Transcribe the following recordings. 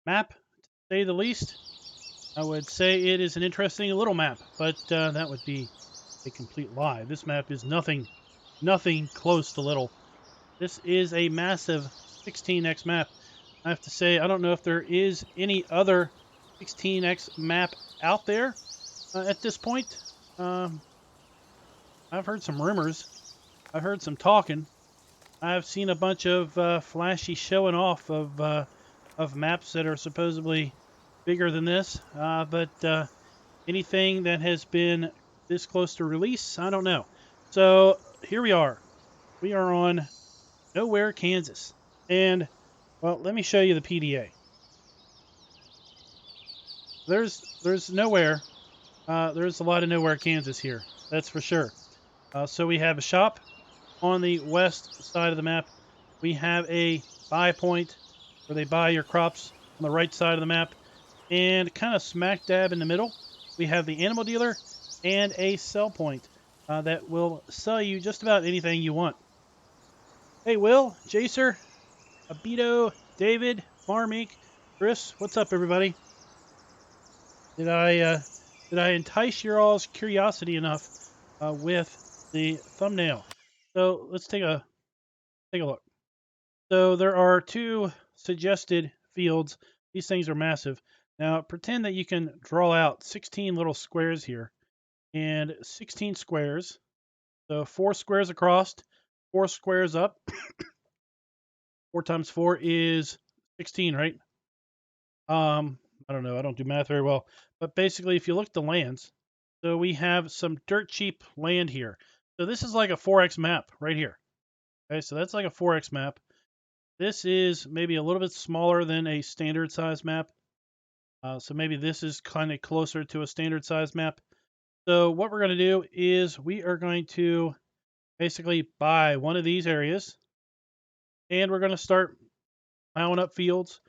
map, to say the least. I would say it is an interesting little map, but that would be a complete lie. This map is nothing close to little. This is a massive 16x map. I have to say, I don't know if there is any other 16x map out there at this point. I've heard some rumors. I've heard some talking. I've seen a bunch of flashy showing off of maps that are supposedly bigger than this. But anything that has been this close to release, I don't know. So here we are. We are on NoWhere, Kansas. And, well, let me show you the PDA. There's NoWhere. There's a lot of NoWhere, Kansas here. That's for sure. So we have a shop on the west side of the map. We have a buy point where they buy your crops on the right side of the map. And kind of smack dab in the middle, we have the animal dealer and a sell point that will sell you just about anything you want. Hey, Will, Jacer, Abito, David, Farm Inc., Chris, what's up, everybody? Did I entice your all's curiosity enough with the thumbnail? So let's take a look. So there are 2 suggested fields. These things are massive. Now pretend that you can draw out 16 little squares here, and 16 squares. So 4 squares across, 4 squares up. 4 times 4 is 16, right? I don't know. I don't do math very well. But basically, if you look at the lands, so we have some dirt cheap land here. So this is like a 4x map right here. Okay, so that's like a 4x map. This is maybe a little bit smaller than a standard size map. So maybe this is kind of closer to a standard size map. So what we're going to do is we are going to basically buy one of these areas, and we're going to start plowing up fields,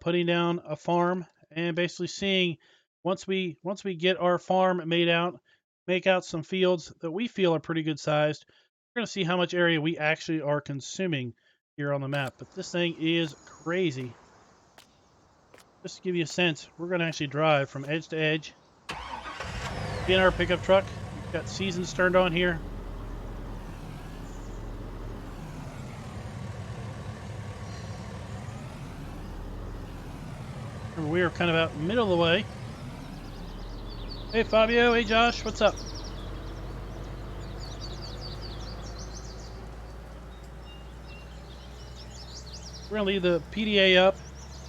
putting down a farm, and basically seeing once we get our farm made out, make out some fields that we feel are pretty good sized. We're going to see how much area we actually are consuming here on the map. But this thing is crazy. Just to give you a sense, we're going to actually drive from edge to edge in our pickup truck. We've got seasons turned on here. We are kind of out middle of the way. Hey Fabio, hey Josh, what's up? We're gonna leave the PDA up,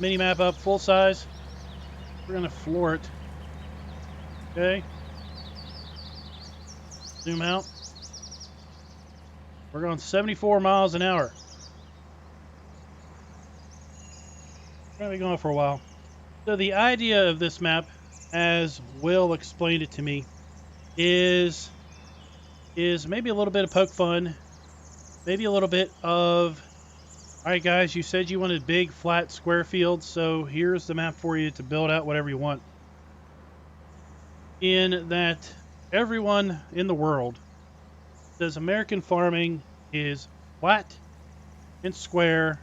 mini map up, full size. We're gonna floor it. Okay. Zoom out. We're going 74 miles an hour. We're gonna be going for a while. So the idea of this map, as Will explained it to me, is maybe a little bit of poke fun, maybe a little bit of, all right guys, you said you wanted big flat square fields, so here's the map for you to build out whatever you want. In that everyone in the world says American farming is flat and square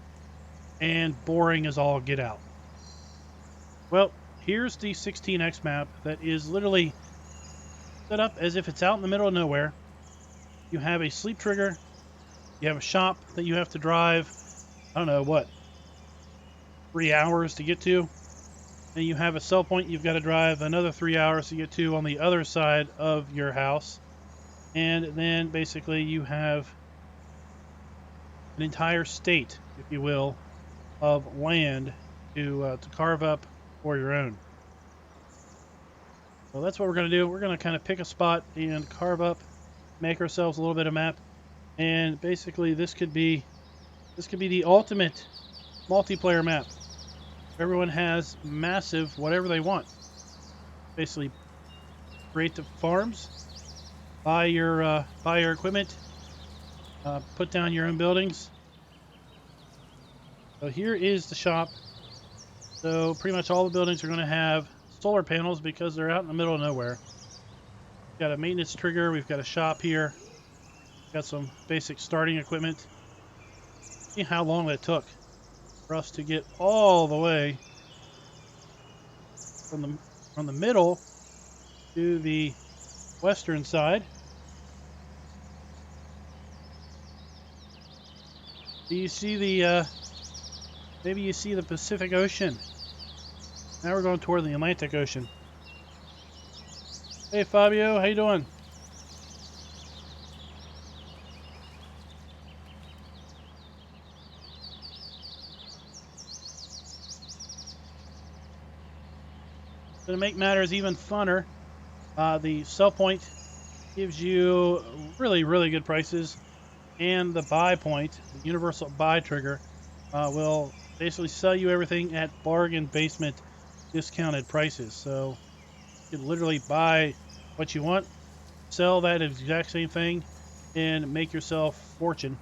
and boring as all get out. Well, here's the 16x map that is literally set up as if it's out in the middle of nowhere. You have a sleep trigger. You have a shop that you have to drive, I don't know, what, 3 hours to get to. And you have a sell point you've got to drive another 3 hours to get to on the other side of your house. And then basically you have an entire state, if you will, of land to carve up for your own. So that's what we're going to do. We're going to kind of pick a spot and carve up, make ourselves a little bit of map, and basically this could be the ultimate multiplayer map. Everyone has massive whatever they want. Basically, create the farms, buy your equipment, put down your own buildings. So here is the shop. So pretty much all the buildings are going to have solar panels because they're out in the middle of nowhere. We've got a maintenance trigger. We've got a shop here. We've got some basic starting equipment. See how long that took for us to get all the way from the middle to the western side. Do you see the maybe you see the Pacific Ocean? Now we're going toward the Atlantic Ocean. Hey Fabio, how you doing? To make matters even funner, the sell point gives you really good prices, and the buy point, the universal buy trigger, will basically sell you everything at bargain basement discounted prices. So you can literally buy what you want, sell that exact same thing, and make yourself fortune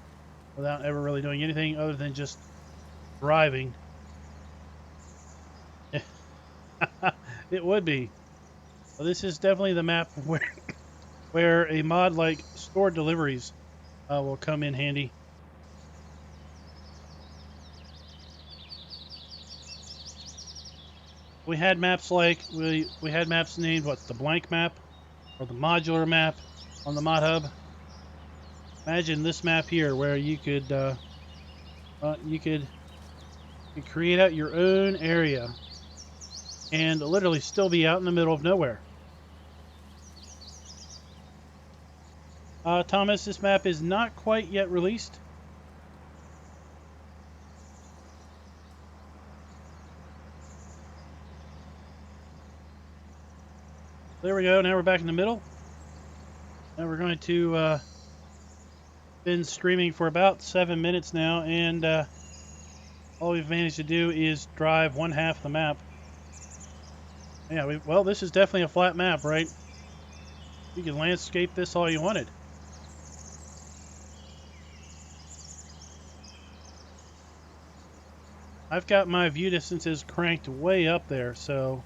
without ever really doing anything other than just driving. It would be. Well, this is definitely the map where a mod like store deliveries will come in handy. We had maps like we had maps named what, the blank map or the modular map on the mod hub. Imagine this map here where you could create out your own area and literally still be out in the middle of nowhere. Thomas, this map is not quite yet released. There we go. Now we're back in the middle. Now we're going to been streaming for about 7 minutes now, and all we've managed to do is drive one half the map. Yeah, well, this is definitely a flat map, right? You can landscape this all you wanted. I've got my view distances cranked way up there, so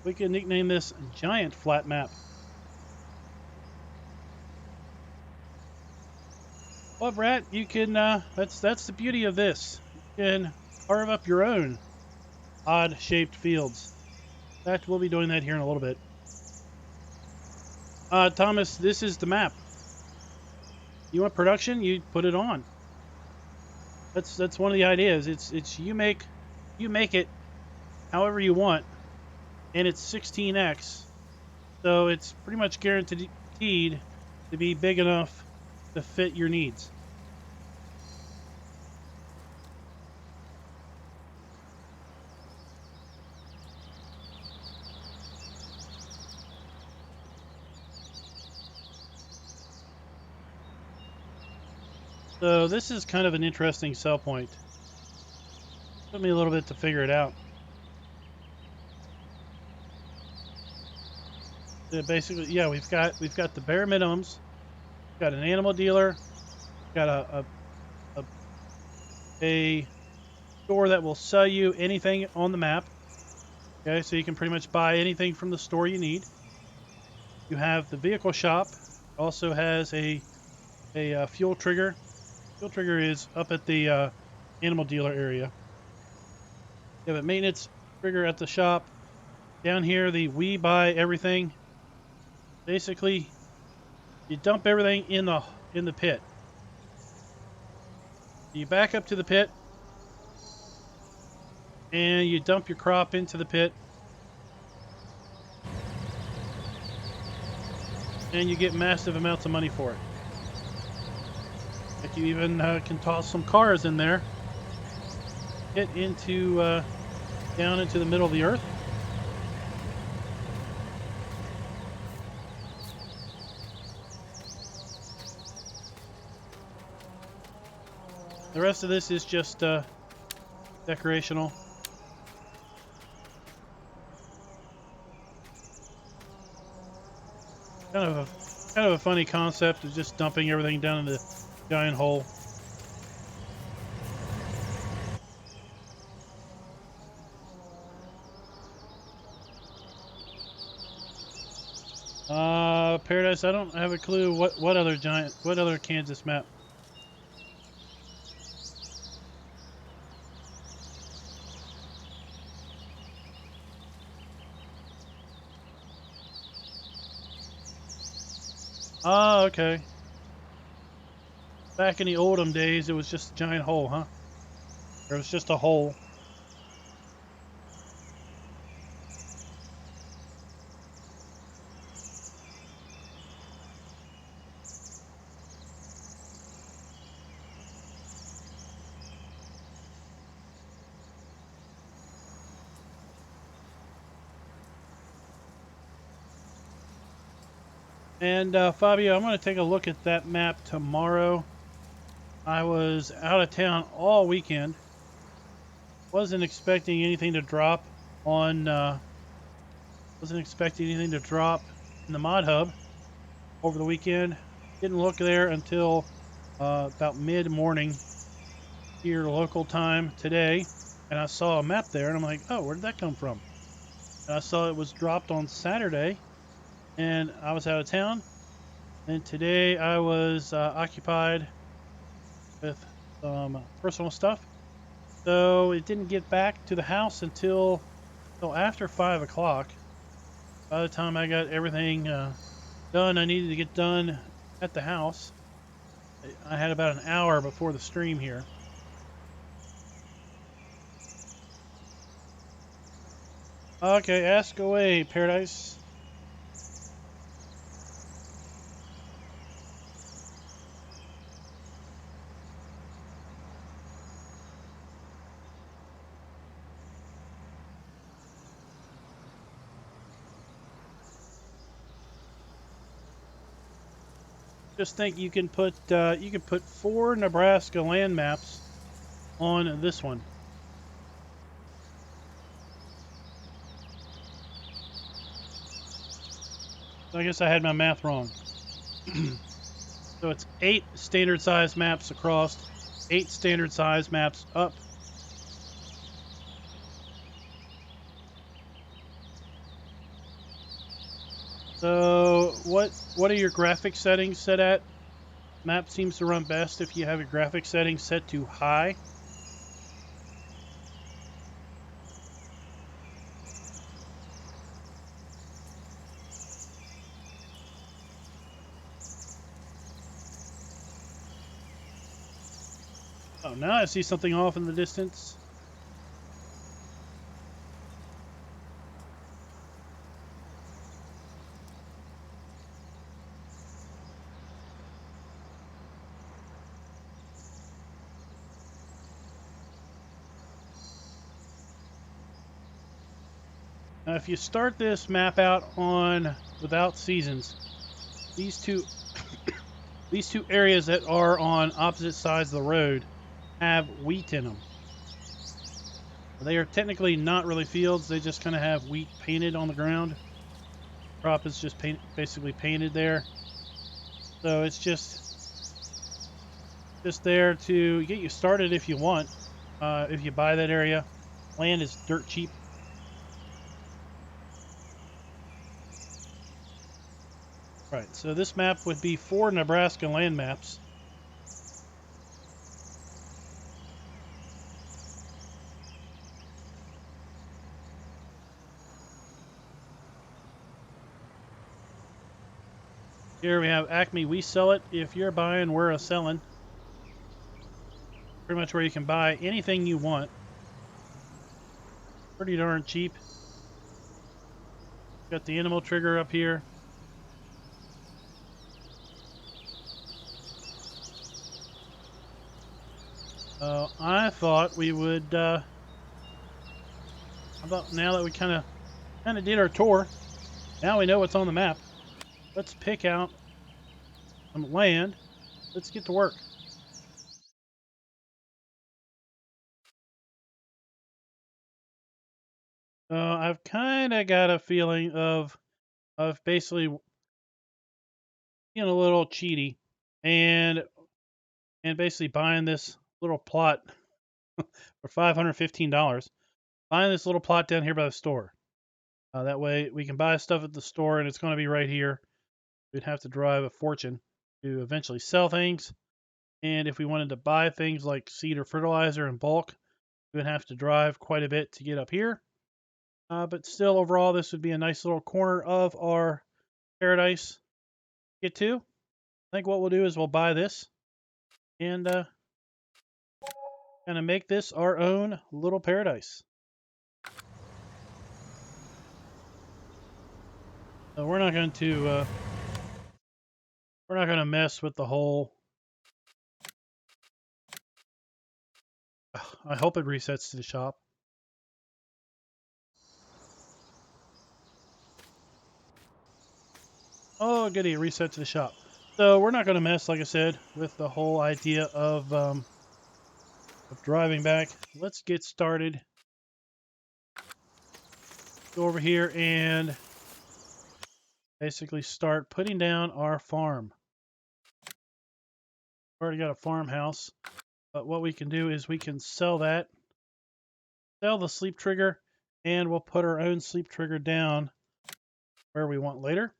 we can nickname this giant flat map. Well, Brad, you can, that's the beauty of this. You can carve up your own odd-shaped fields. In fact, we'll be doing that here in a little bit. Thomas, this is the map. You want production? You put it on. That's one of the ideas. It's you make it however you want, and it's 16x, so it's pretty much guaranteed to be big enough to fit your needs. So this is kind of an interesting sell point. Took me a little bit to figure it out. Basically, yeah, we've got the bare minimums. We've got an animal dealer. We've got a store that will sell you anything on the map. Okay, so you can pretty much buy anything from the store you need. You have the vehicle shop. Also has a fuel trigger. Fuel trigger is up at the animal dealer area. You have a maintenance trigger at the shop. Down here, the we buy everything. Basically, you dump everything in the pit. You back up to the pit, and you dump your crop into the pit, and you get massive amounts of money for it. Like you even can toss some cars in there, get into down into the middle of the earth. The rest of this is just decorational. Kind of a funny concept of just dumping everything down in the giant hole. Paradise, I don't have a clue what other Kansas map. Oh, okay. Back in the olden days, it was just a giant hole, huh? It was just a hole. And Fabio, I'm going to take a look at that map tomorrow. I was out of town all weekend. Wasn't expecting anything to drop on. Wasn't expecting anything to drop in the mod hub over the weekend. Didn't look there until about mid morning here local time today, and I saw a map there, and I'm like, oh, where did that come from? And I saw it was dropped on Saturday, and I was out of town. And today I was occupied with some personal stuff, so it didn't get back to the house until after 5 o'clock. By the time I got everything done, I needed to get done at the house. I had about an hour before the stream here. Okay, ask away, Paradise. Just think you can put 4 Nebraska land maps on this one. I guess I had my math wrong. So it's 8 standard size maps across, 8 standard size maps up. So what are your graphic settings set at? Map seems to run best if you have your graphic settings set to high. Oh, now I see something off in the distance. Now, if you start this map out on without seasons, these two areas that are on opposite sides of the road have wheat in them. They are technically not really fields. They just kind of have wheat painted on the ground. Crop is just basically painted there. So it's just there to get you started if you want. If you buy that area, land is dirt cheap. Right, so this map would be 4 Nebraska land maps. Here we have Acme, we sell it. If you're buying, we're a selling. Pretty much where you can buy anything you want. Pretty darn cheap. Got the animal trigger up here. I thought we would, how about now that we kind of did our tour, now we know what's on the map. Let's pick out some land. Let's get to work. I've kind of got a feeling of basically being a little cheaty and basically buying this little plot for $515. Buying this little plot down here by the store. That way we can buy stuff at the store and it's going to be right here. we'd have to drive a fortune to eventually sell things. And if we wanted to buy things like seed or fertilizer in bulk, we would have to drive quite a bit to get up here. But still, overall, this would be a nice little corner of our paradise to get to. I think what we'll do is we'll buy this and kind of make this our own little paradise. So we're not going to mess with the whole. I hope it resets to the shop. Oh, goody, reset to the shop. So we're not going to mess, like I said, with the whole idea of driving back. Let's get started. Go over here and basically start putting down our farm. Already got a farmhouse, but what we can do is we can sell that, sell the sleep trigger, and we'll put our own sleep trigger down where we want later.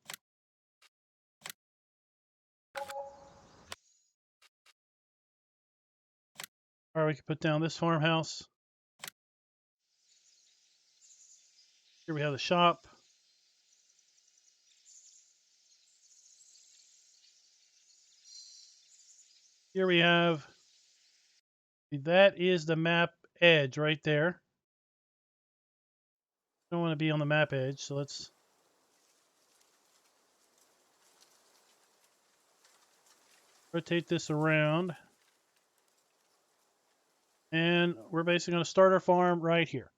Or we can put down this farmhouse. Here we have the shop. Here we have, that is the map edge right there. Don't want to be on the map edge, so let's rotate this around. And we're basically going to start our farm right here.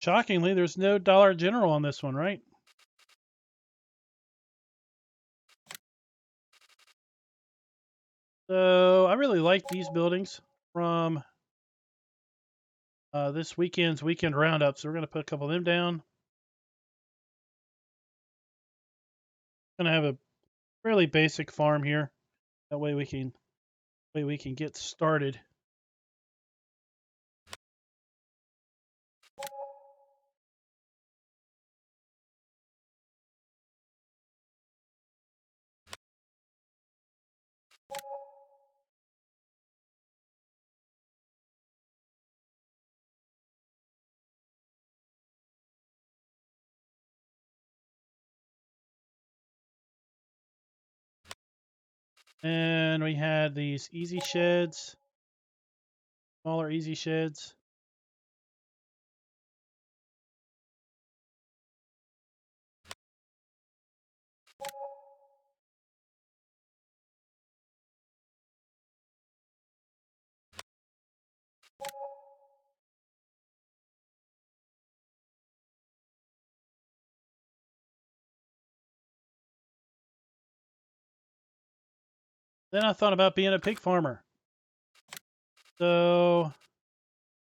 Shockingly, there's no Dollar General on this one, right? So I really like these buildings from this weekend's weekend roundup. So we're going to put a couple of them down. Going to have a fairly basic farm here. That way we can get started. And we had these easy sheds, smaller easy sheds. Then I thought about being a pig farmer. So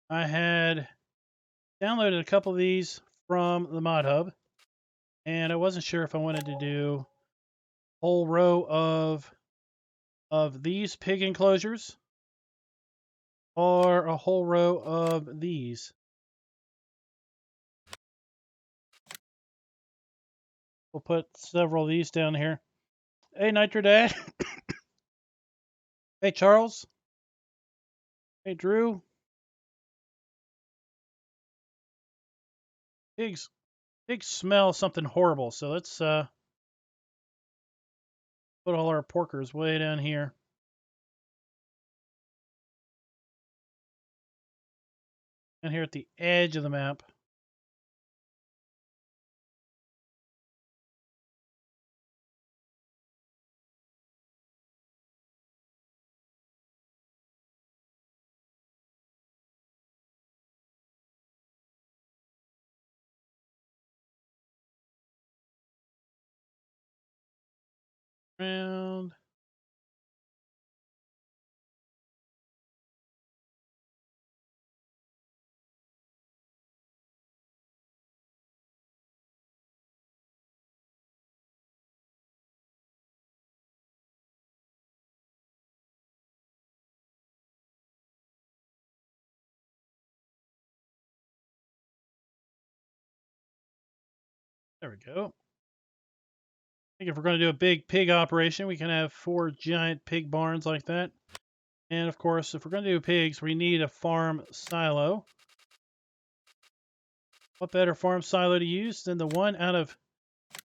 I had downloaded a couple of these from the mod hub, and I wasn't sure if I wanted to do a whole row of these pig enclosures or a whole row of these. We'll put several of these down here. Hey, Nitro Dad. Hey, Charles. Hey, Drew. Pigs smell something horrible, so let's put all our porkers way down here. And here at the edge of the map. Around. There we go. I think if we're going to do a big pig operation, we can have 4 giant pig barns like that. And of course, if we're going to do pigs, we need a farm silo. What better farm silo to use than the one out of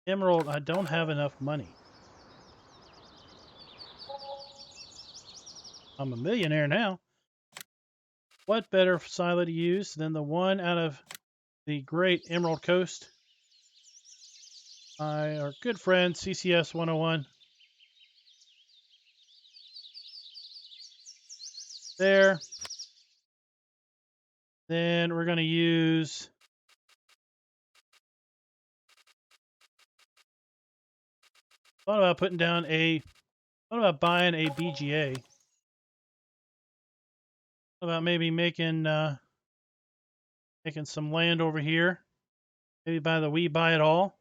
Emerald? I don't have enough money. I'm a millionaire now. What better silo to use than the one out of the great Emerald Coast? Our good friend, CCS 101. There. Then we're going to use... Thought about putting down a... Thought about buying a BGA. Thought about maybe making some land over here. Maybe buy the We Buy It All.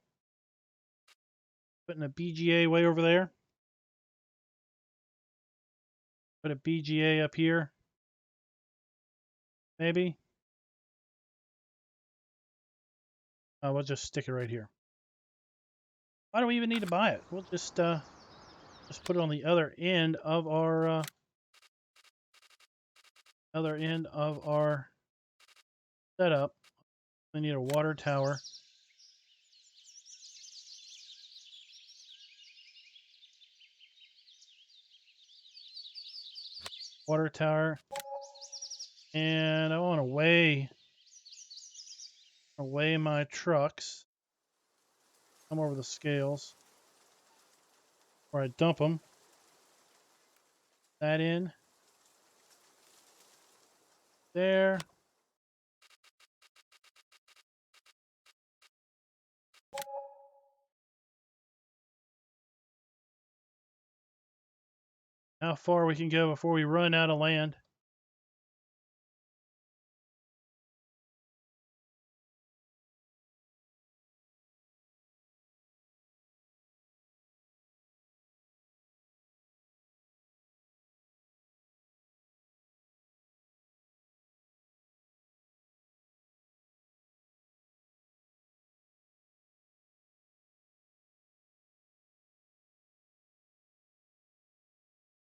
Putting a BGA way over there. Put a BGA up here. Maybe. We'll just stick it right here. Why do we even need to buy it? We'll just put it on the other end of our setup. We need a water tower. Water tower. And I want to weigh my trucks. Come over the scales. Or I dump them. That in. There. How far we can go before we run out of land.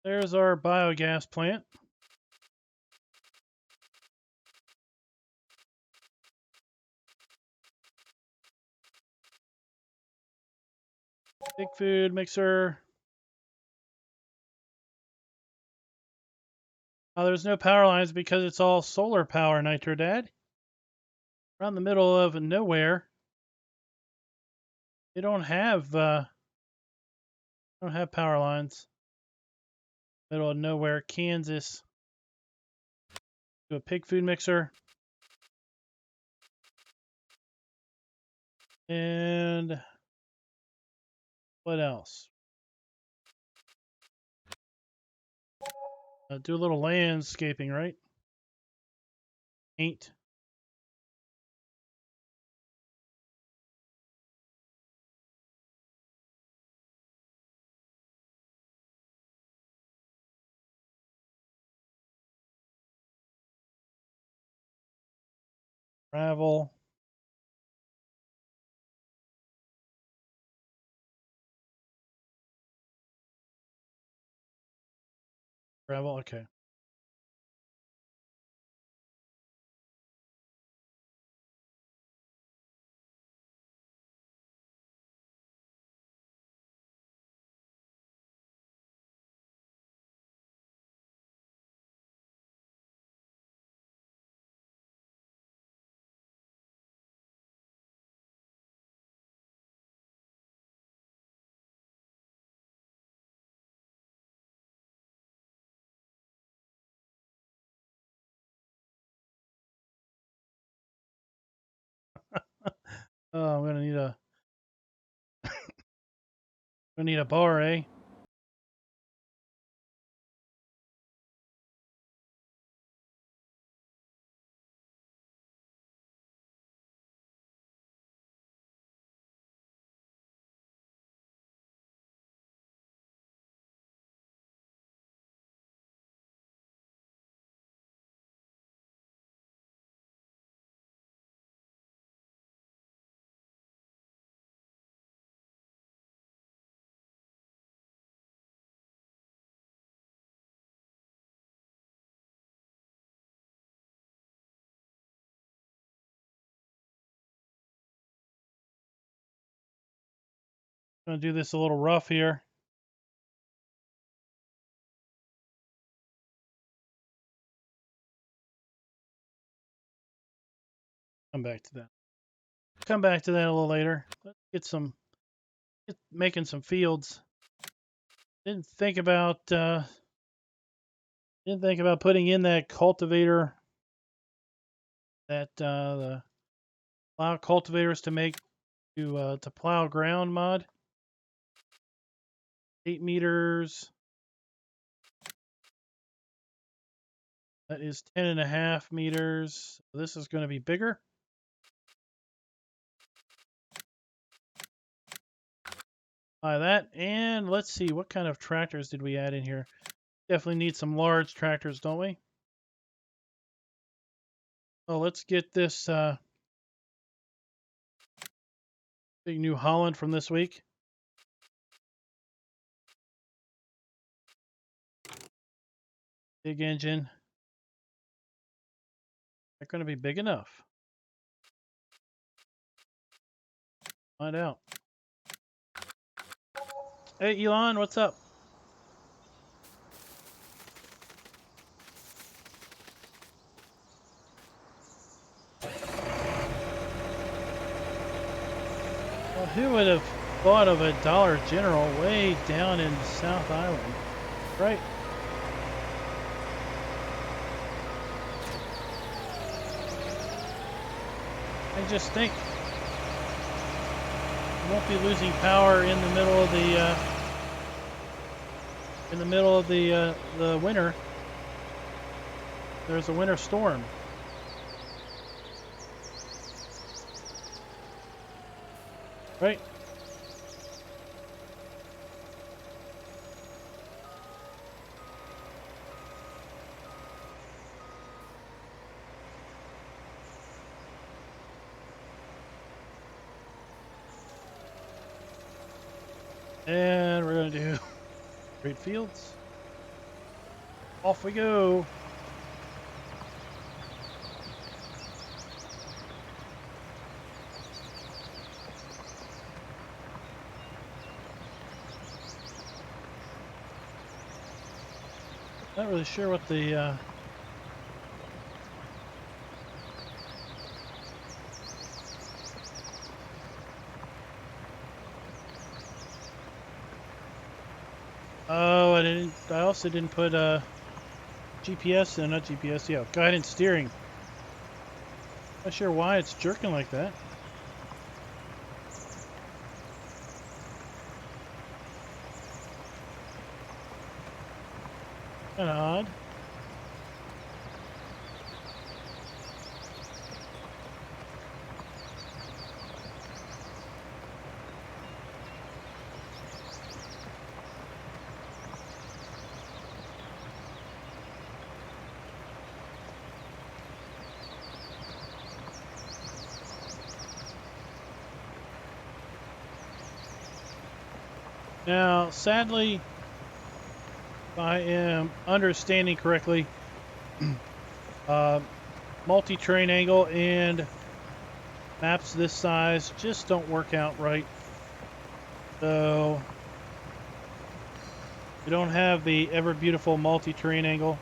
There's our biogas plant. Big food mixer. Oh, there's no power lines because it's all solar power, Nitro Dad. Around the middle of nowhere. They don't have power lines. Middle of nowhere, Kansas. Do a pig food mixer. And what else? Do a little landscaping, right? Paint. Gravel. Gravel, okay. Oh, I'm gonna need a bar, eh? Gonna do this a little rough here. Come back to that. Come back to that a little later. Let's get making some fields. Didn't think about putting in that cultivator, that the plow cultivators to plow ground mod. 8 meters. That is 10.5 meters. This is going to be bigger. Buy that. And let's see, what kind of tractors did we add in here? Definitely need some large tractors, don't we? Oh, let's get this big New Holland from this week. Big engine. They're going to be big enough. Find out. Hey, Elon, what's up? Well, who would have thought of a Dollar General way down in South Island, right? I just think we won't be losing power in the middle of the winter. There's a winter storm. Right? And we're going to do great fields. Off we go. Not really sure what the oh, I also didn't put GPS in, not GPS, yeah, guidance steering. Not sure why it's jerking like that. Kinda odd. Now, sadly, if I am understanding correctly, multi-terrain angle and maps this size just don't work out right. So we don't have the ever beautiful multi-terrain angle.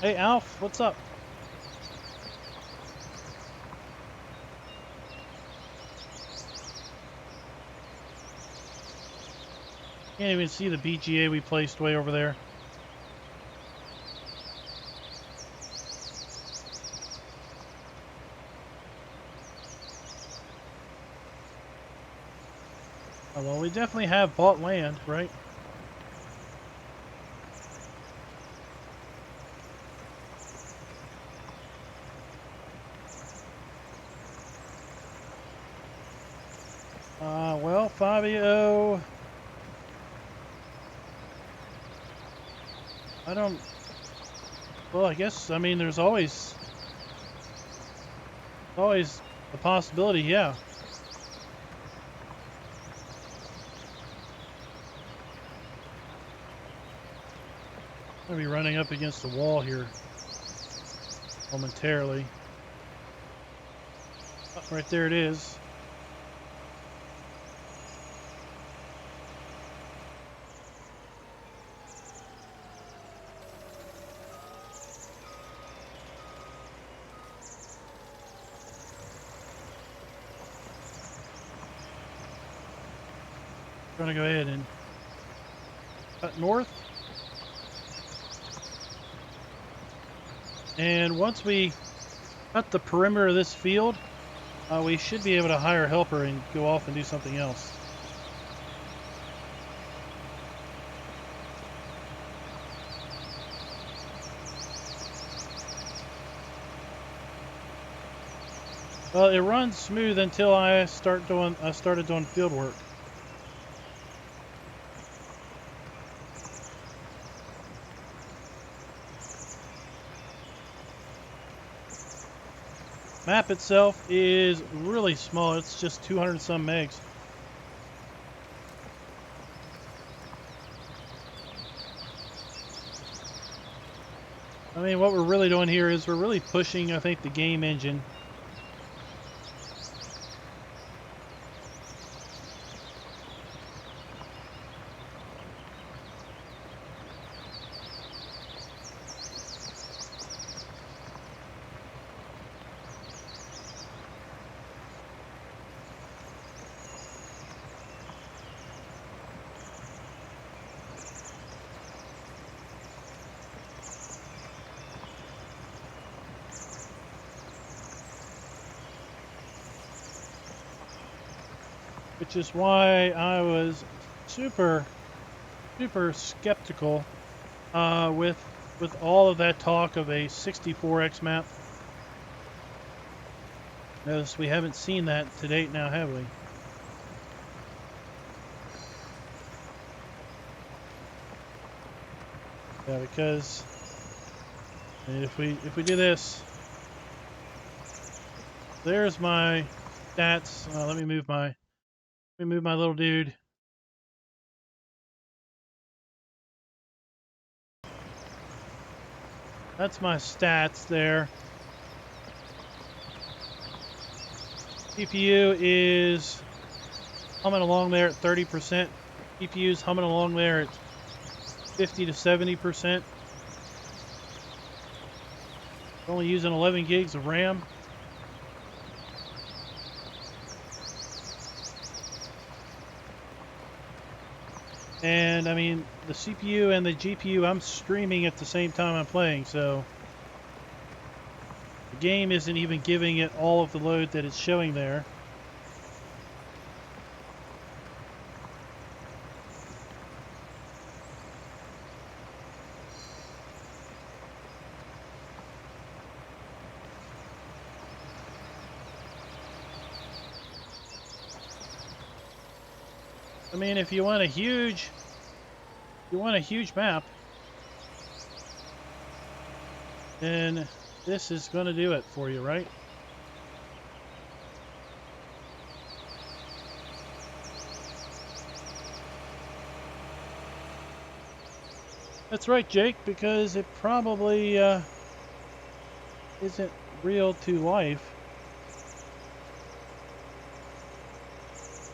Hey Alf, what's up? Can't even see the BGA we placed way over there. Oh, well, we definitely have bought land, right? Well, Fabio, well, I guess, I mean, there's always a possibility, yeah. I'm going to be running up against the wall here momentarily. Oh, right there it is. I'm going to go ahead and cut north. And once we cut the perimeter of this field, we should be able to hire a helper and go off and do something else. Well, it runs smooth until I started doing field work. Map itself is really small. It's just 200 some megs. I mean, what we're really doing here is we're really pushing, I think, the game engine. Which is why I was super skeptical with all of that talk of a 64x map. Notice we haven't seen that to date now, have we? Yeah, because if we do this, there's my stats. Let me move my little dude. That's my stats there. CPU is humming along there at 30%. GPU's humming along there at 50 to 70%. Only using 11 gigs of RAM. And I mean, the CPU and the GPU, I'm streaming at the same time I'm playing, so the game isn't even giving it all of the load that it's showing there. I mean, if you want a huge map, then this is going to do it for you, right? That's right, Jake, because it probably isn't real to life.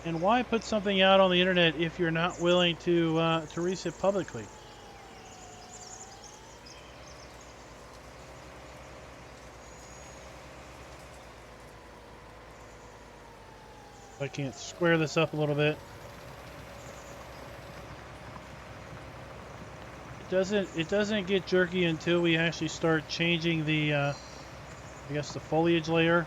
And why put something out on the internet if you're not willing to release it publicly? I can't square this up a little bit. It doesn't get jerky until we actually start changing the I guess the foliage layer.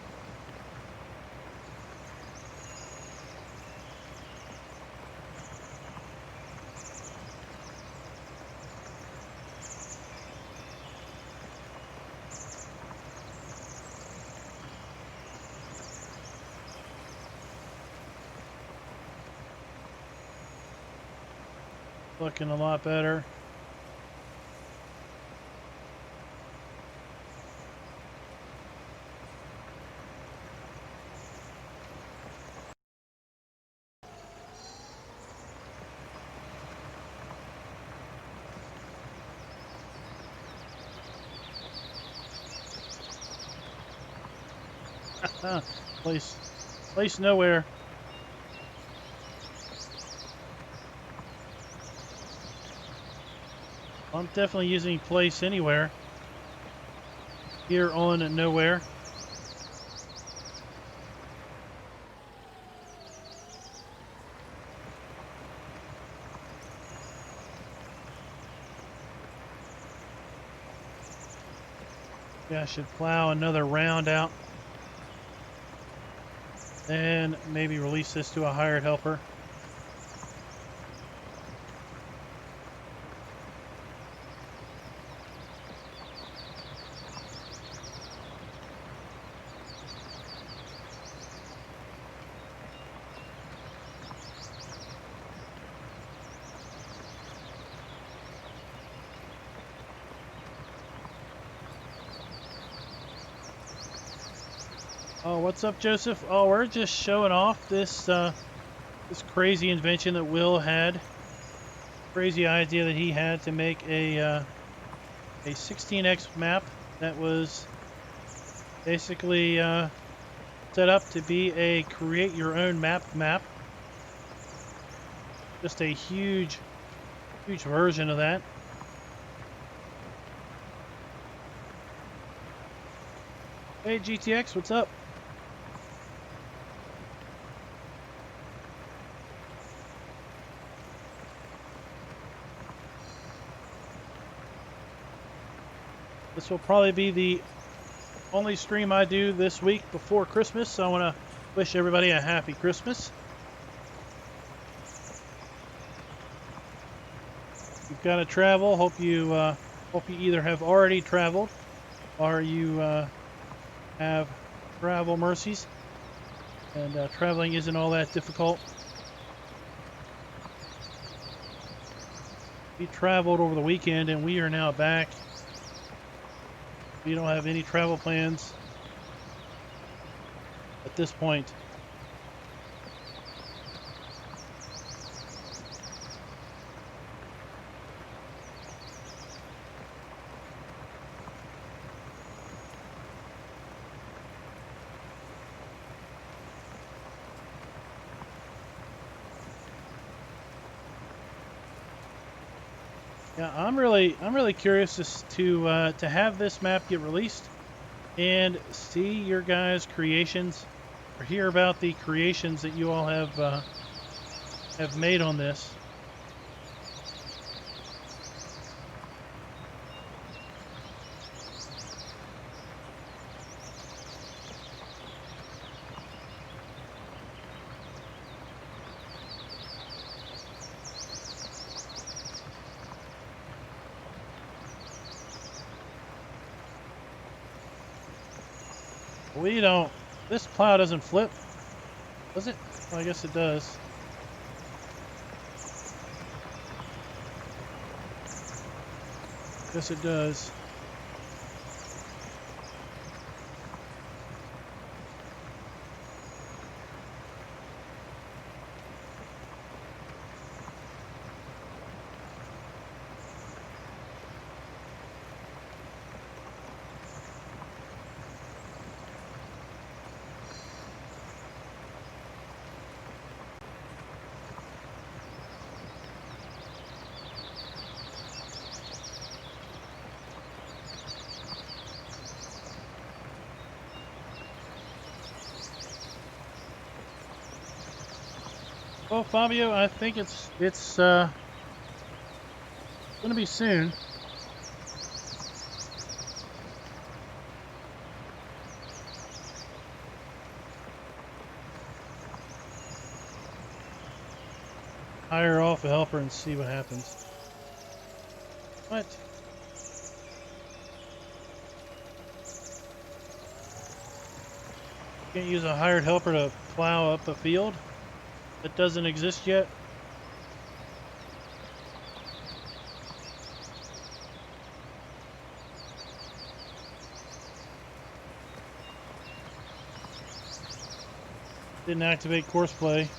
Looking a lot better. place, place nowhere. I'm definitely using place anywhere here on NoWhere. Yeah, I should plow another round out and maybe release this to a hired helper. Oh, what's up, Joseph? Oh, we're just showing off this this crazy invention that Will had. Crazy idea that he had to make a 16x map that was basically set up to be a create your own map. Just a huge version of that. Hey GTX, what's up? This will probably be the only stream I do this week before Christmas, so I want to wish everybody a happy Christmas. If you've got to travel, hope you either have already traveled or you have travel mercies, and traveling isn't all that difficult. We traveled over the weekend and we are now back. We don't have any travel plans at this point. Yeah, I'm really curious as to have this map get released and see your guys' creations, or hear about the creations that you all have made on this. We don't. This plow doesn't flip, does it? Well, I guess it does. Yes, it does. Well, Fabio, I think it's going to be soon. Hire off a helper and see what happens. What? Can't use a hired helper to plow up a field that doesn't exist yet? Didn't activate course play.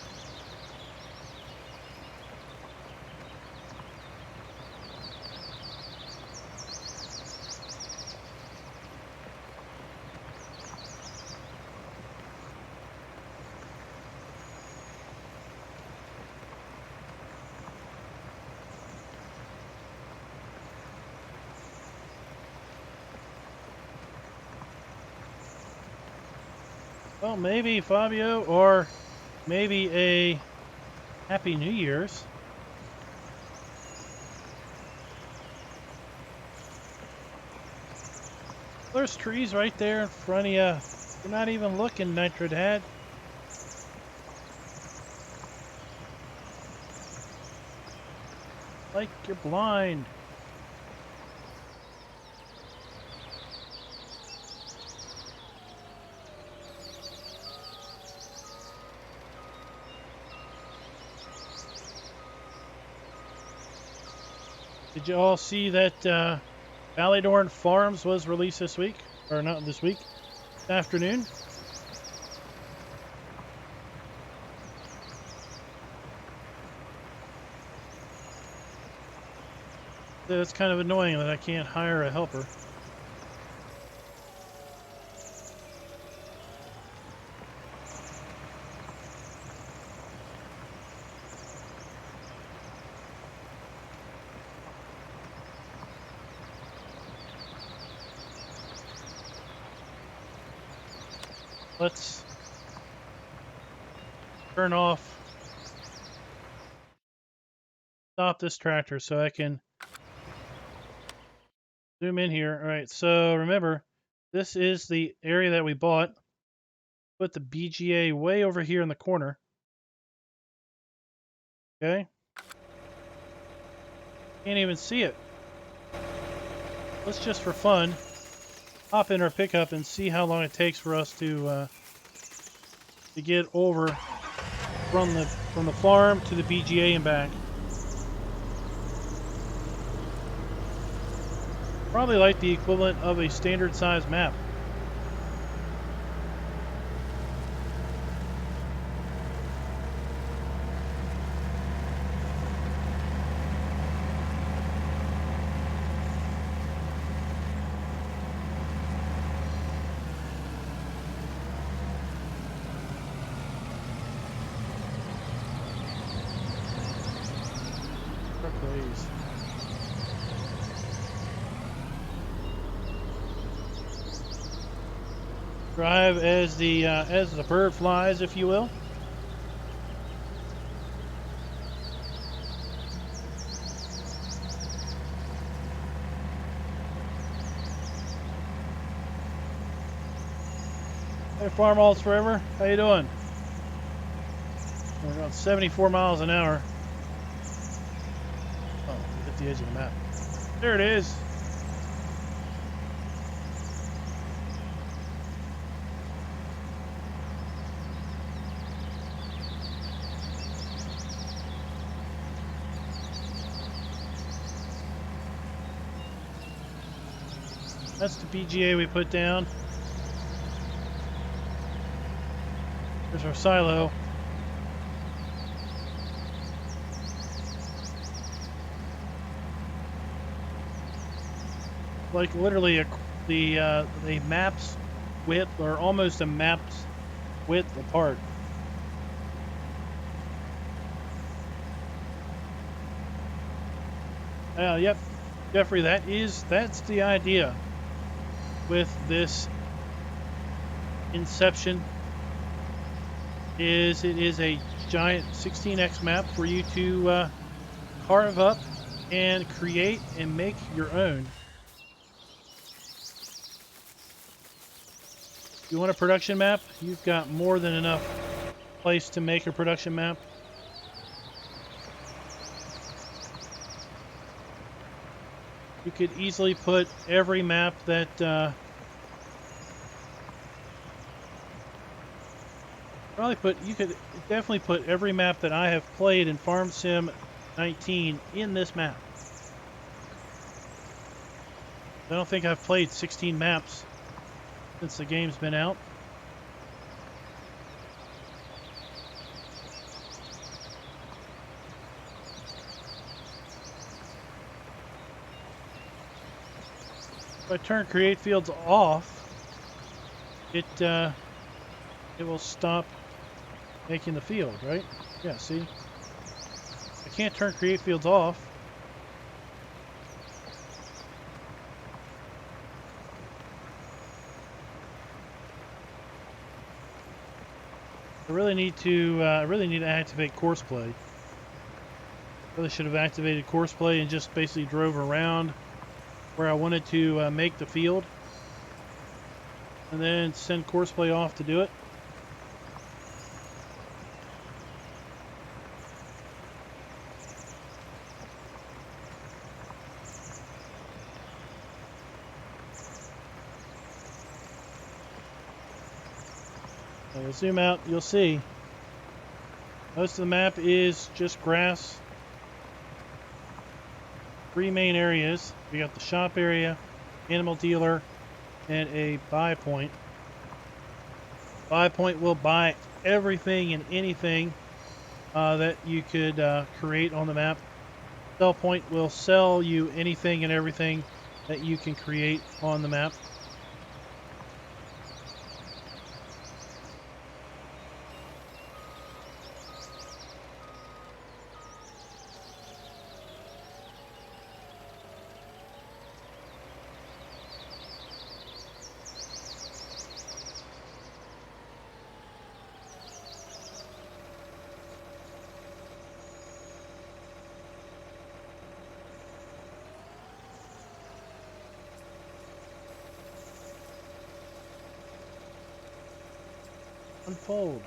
Well, maybe Fabio, or maybe a Happy New Year's. There's trees right there in front of you. You're not even looking, Nitro Dad. Like you're blind. Did you all see that Valleydorn Farms was released this week? Or not this week, this afternoon? So it's kind of annoying that I can't hire a helper. Let's turn off, stop this tractor so I can zoom in here. All right, so remember, this is the area that we bought. Put the BGA way over here in the corner. Okay. Can't even see it. Let's just for fun hop in our pickup and see how long it takes for us to get over from the farm to the BGA and back. Probably like the equivalent of a standard size map. Please. Drive as the bird flies, if you will. Hey, Farm Alts Forever, how you doing? We're about 74 miles an hour. Oh, we hit the edge of the map. There it is. That's the BGA we put down. There's our silo. Like literally the map's width, or almost a map's width apart. Yep, Jeffrey, that's the idea with this Inception. It is a giant 16x map for you to carve up and create and make your own. If you want a production map, you've got more than enough place to make a production map. You could easily put every map that you could definitely put every map that I have played in Farm Sim 19 in this map. I don't think I've played 16 maps since the game's been out. If I turn create fields off, it will stop making the field, right? Yeah, see? I can't turn create fields off. I really need to activate course play. Really should have activated course play and just basically drove around where I wanted to make the field, and then send course play off to do it. So we'll zoom out, you'll see most of the map is just grass. 3 main areas. We got the shop area, animal dealer, and a buy point. Buy point will buy everything and anything that you could create on the map. Sell point will sell you anything and everything that you can create on the map. Unfold.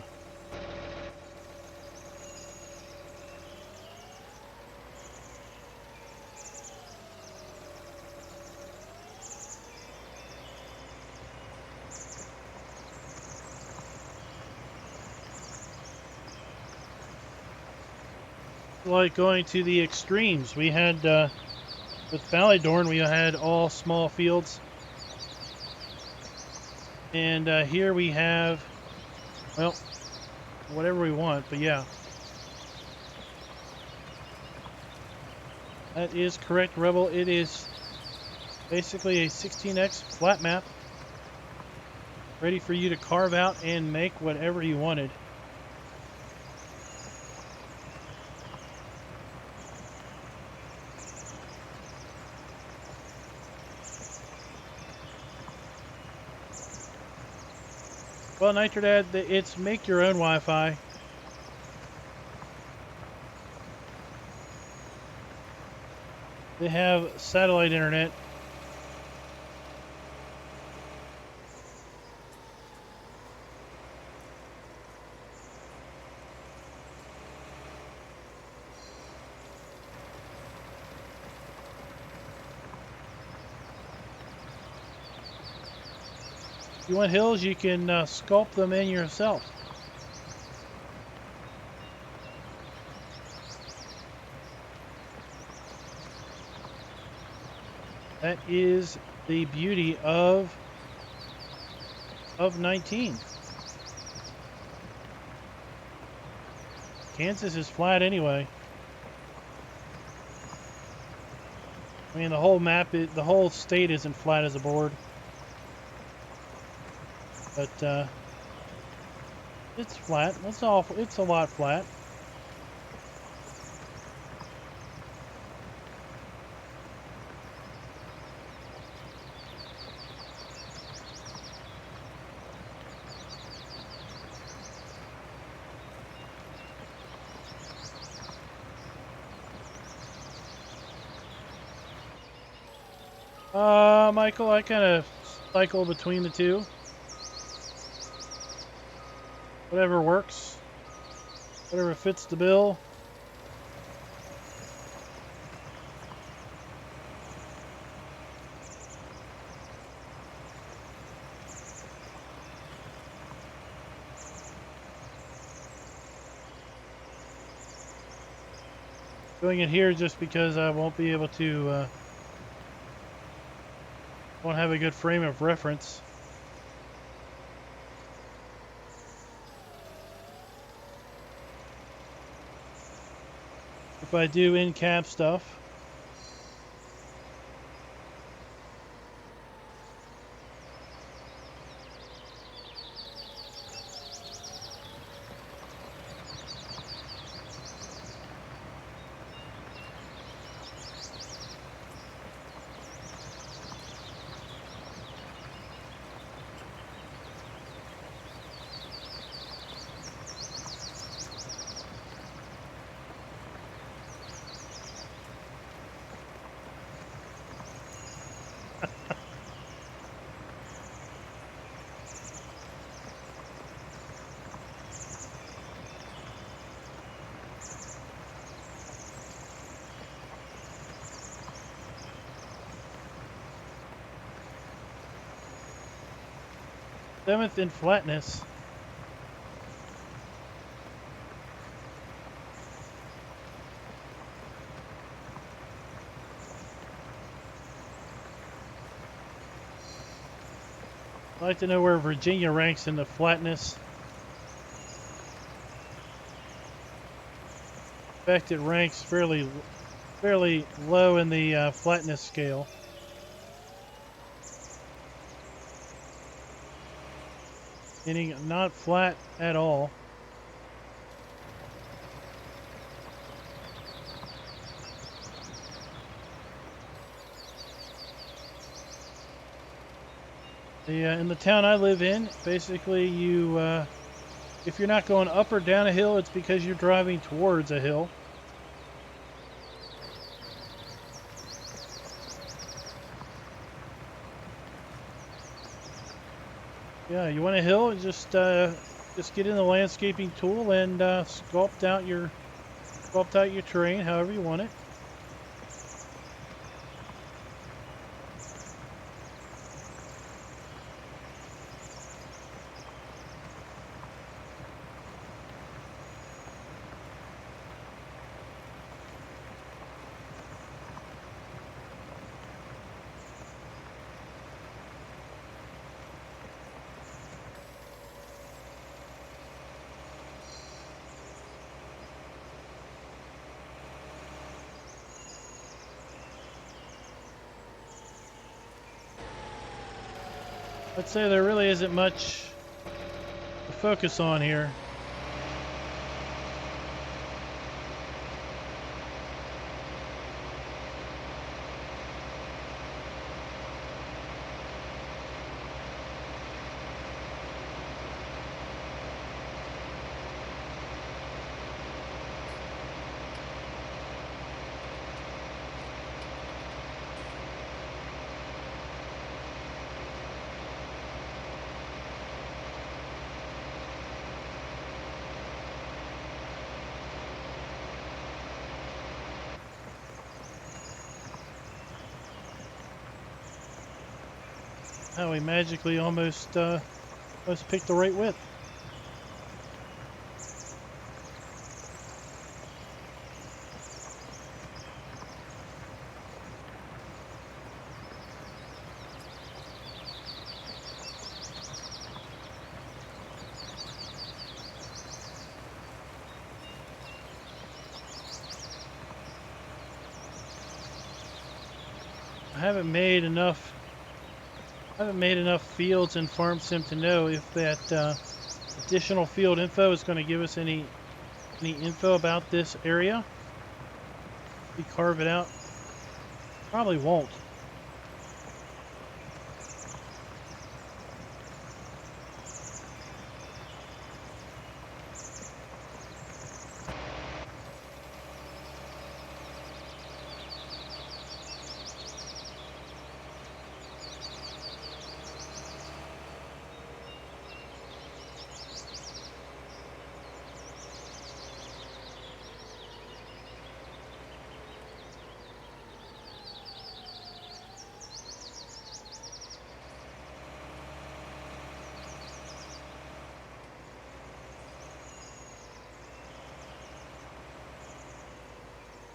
Like going to the extremes. We had with Valleydorn, we had all small fields, and here we have, well, whatever we want, but yeah. That is correct, Rebel. It is basically a 16x flat map, ready for you to carve out and make whatever you wanted. Well, Nitrodad, it's make your own Wi-Fi. They have satellite internet. If you want hills, you can sculpt them in yourself. That is the beauty of 19. Kansas is flat anyway. I mean, the whole map, the whole state isn't flat as a board. But it's flat. It's a lot flat. Michael, I kind of cycle between the two. Whatever works. Whatever fits the bill. Doing it here just because I won't be able to, won't have a good frame of reference. If I do in-cab stuff. 7th in flatness. I'd like to know where Virginia ranks in the flatness. In fact, it ranks fairly low in the flatness scale. Meaning not flat at all. In the town I live in, basically you, if you're not going up or down a hill, it's because you're driving towards a hill. Yeah, you want a hill? Just get in the landscaping tool and sculpt out your terrain however you want it. I'd say there really isn't much to focus on here. How we magically almost picked the right width. I haven't made enough fields in FarmSim to know if that additional field info is going to give us any info about this area. We carve it out. Probably won't.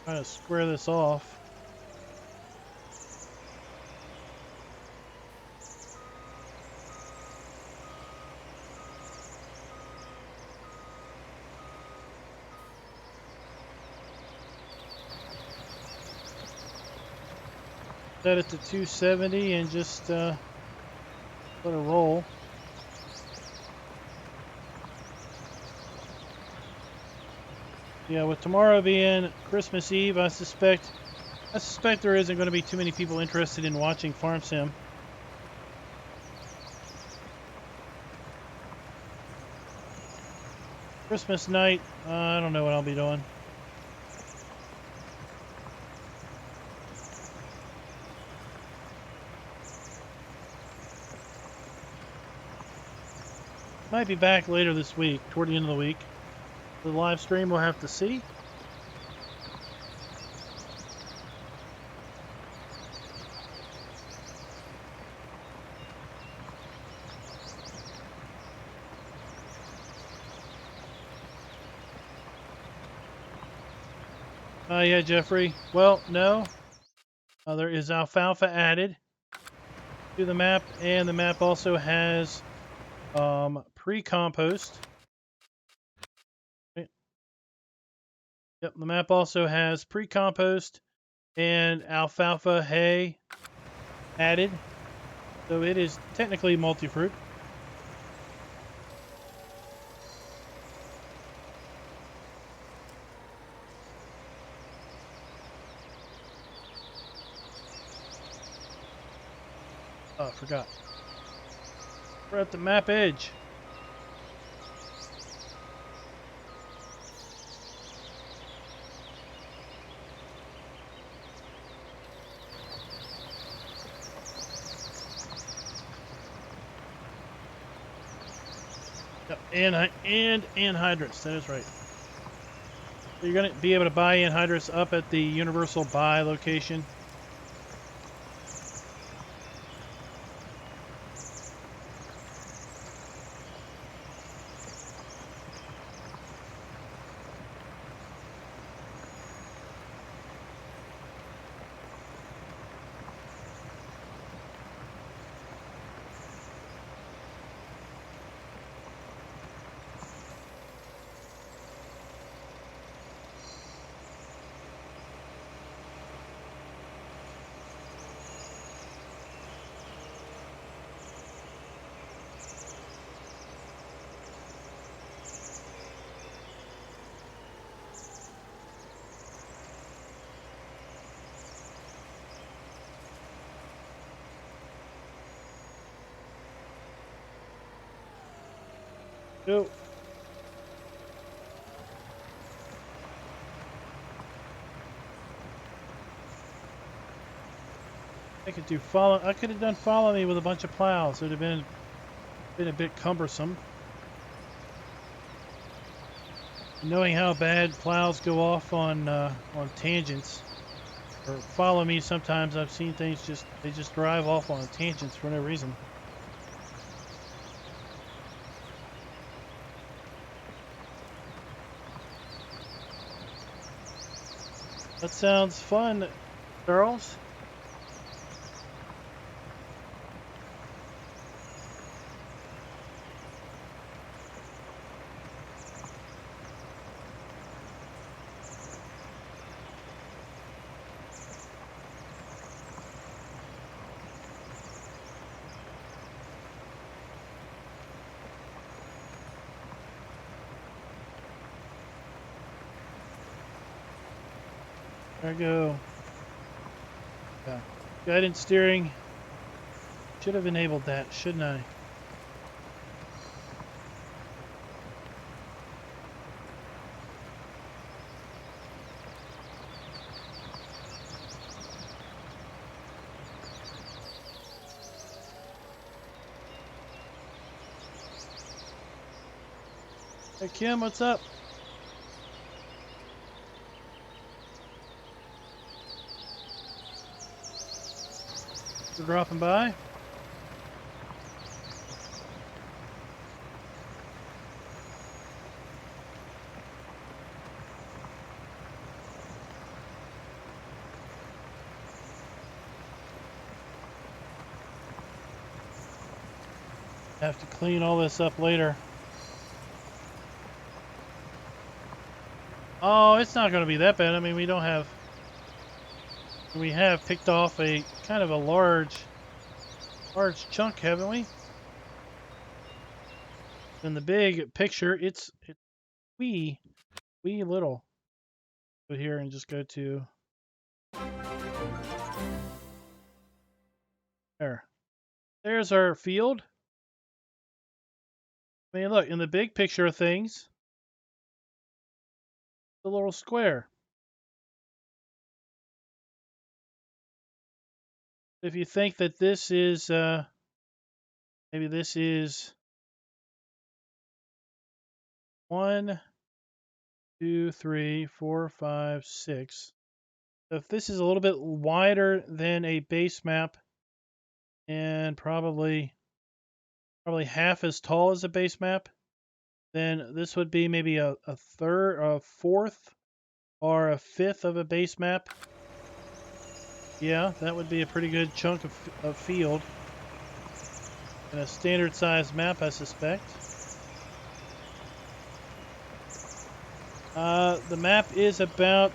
Try to square this off. Set it to 270 and just let it roll. Yeah, with tomorrow being Christmas Eve, I suspect there isn't going to be too many people interested in watching FarmSim. Christmas night, I don't know what I'll be doing. Might be back later this week, toward the end of the week. The live stream we'll have to see. Yeah, Jeffrey. Well, no. There is alfalfa added to the map, and the map also has pre-compost. Okay. Yep, the map also has pre-compost and alfalfa hay added, so it is technically multi-fruit. Oh, I forgot. We're at the map edge. Yep, and anhydrous. That is right. So you're gonna be able to buy anhydrous up at the universal buy location. Go. I could do follow. I could have done follow me with a bunch of plows. It would have been a bit cumbersome. Knowing how bad plows go off on tangents, or follow me, sometimes I've seen things they just drive off on tangents for no reason. That sounds fun, Charles. There I go. Yeah. Guidance steering. Should have enabled that, shouldn't I? Hey, Kim, what's up? For dropping by. Have to clean all this up later. Oh, it's not going to be that bad. I mean, we have picked off a kind of a large chunk, haven't we? In the big picture, it's wee little. Go here and just go to there. There's our field. I mean, look, in the big picture of things, the little square. If you think that this is maybe this is 1, 2, 3, 4, 5, 6. So if this is a little bit wider than a base map and probably half as tall as a base map, then this would be maybe a fourth or a fifth of a base map. Yeah, that would be a pretty good chunk of field. And a standard size map, I suspect. The map is about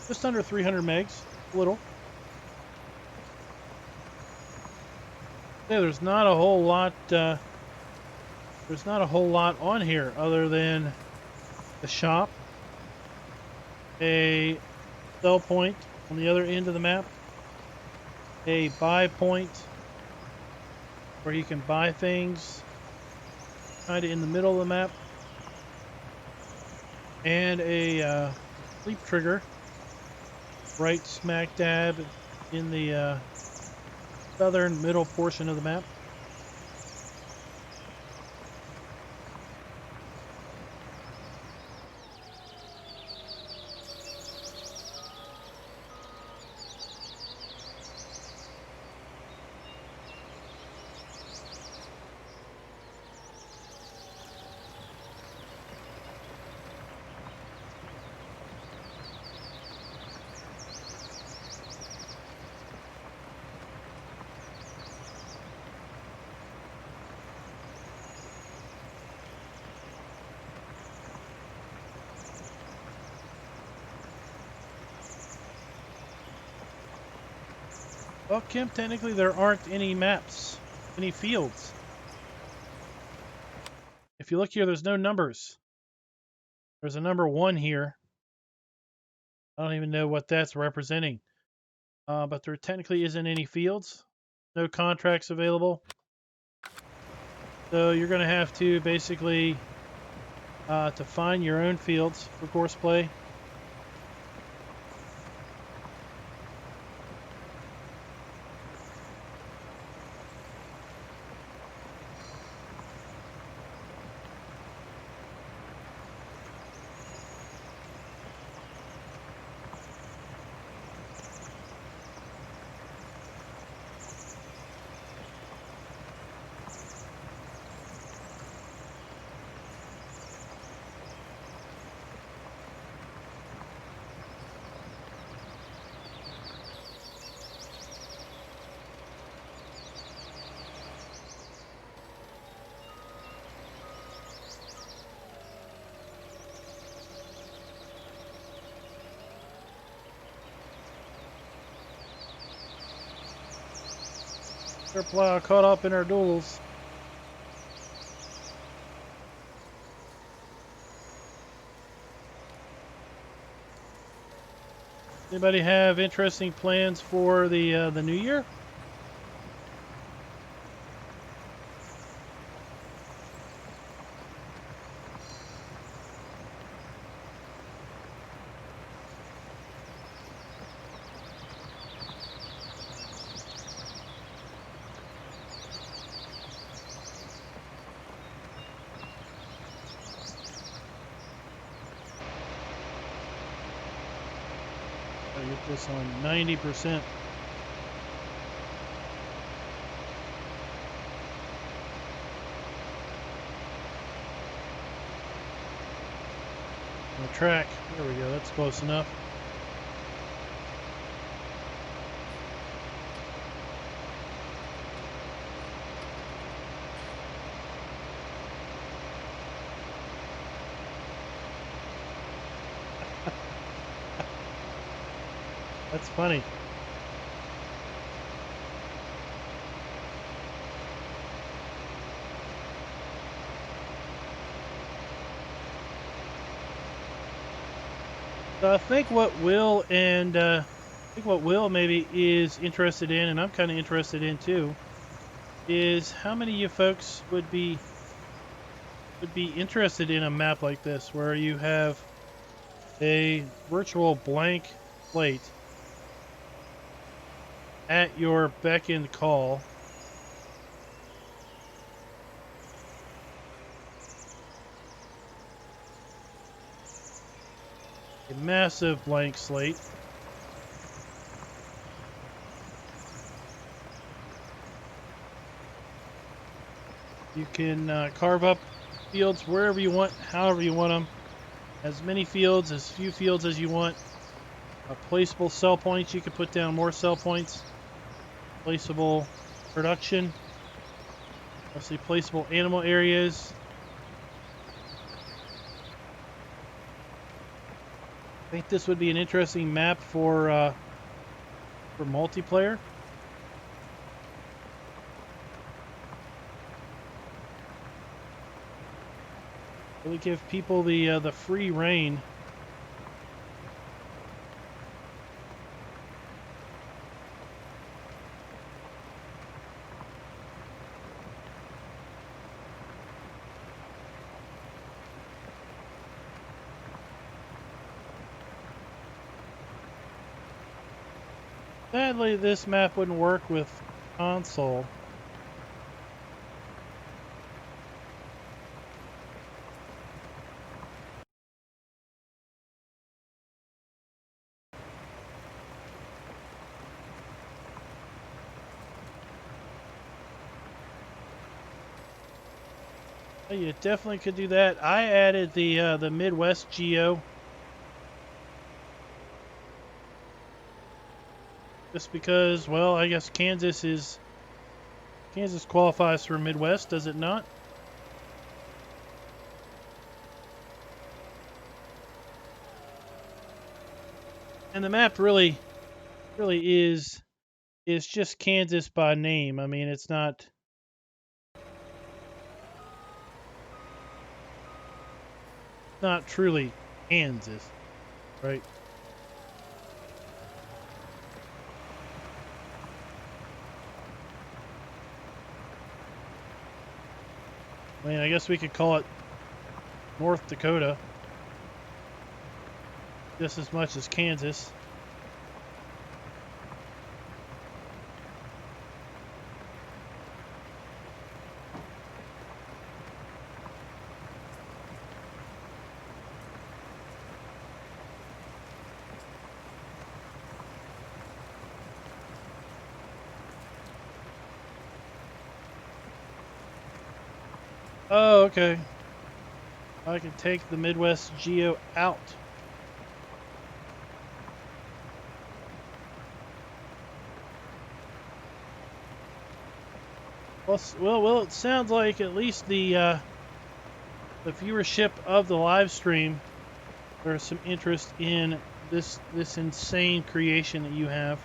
just under 300 megs, a little. Yeah, there's not a whole lot. There's not a whole lot on here other than the shop, a sell point on the other end of the map, a buy point where you can buy things kind of in the middle of the map, and a sleep trigger right smack dab in the southern middle portion of the map. Well, Kim, technically there aren't any maps, any fields. If you look here, there's no numbers. There's a number 1 here. I don't even know what that's representing. But there technically isn't any fields. No contracts available. So you're going to have to basically to find your own fields for course play. Plow caught up in our duels. Anybody have interesting plans for the new year? Gotta get this on 90%. On the track. There we go. That's close enough. That's funny. So I think what Will maybe is interested in, and I'm kind of interested in too, is how many of you folks would be interested in a map like this, where you have a virtual blank slate at your beck and call. A massive blank slate. You can carve up fields wherever you want, however you want them. As many fields, as few fields as you want. Placeable cell points, you can put down more cell points. Placeable production. Mostly placeable animal areas. I think this would be an interesting map for multiplayer. Really give people the free reign. Sadly, this map wouldn't work with console. You definitely could do that. I added the Midwest Geo just because, well, I guess Kansas qualifies for Midwest, does it not? And the map really is just Kansas by name. I mean, it's not. Not truly Kansas, right? I mean, I guess we could call it North Dakota just as much as Kansas. Oh, okay. I can take the Midwest Geo out. Well, it sounds like at least the viewership of the live stream, there's some interest in this insane creation that you have.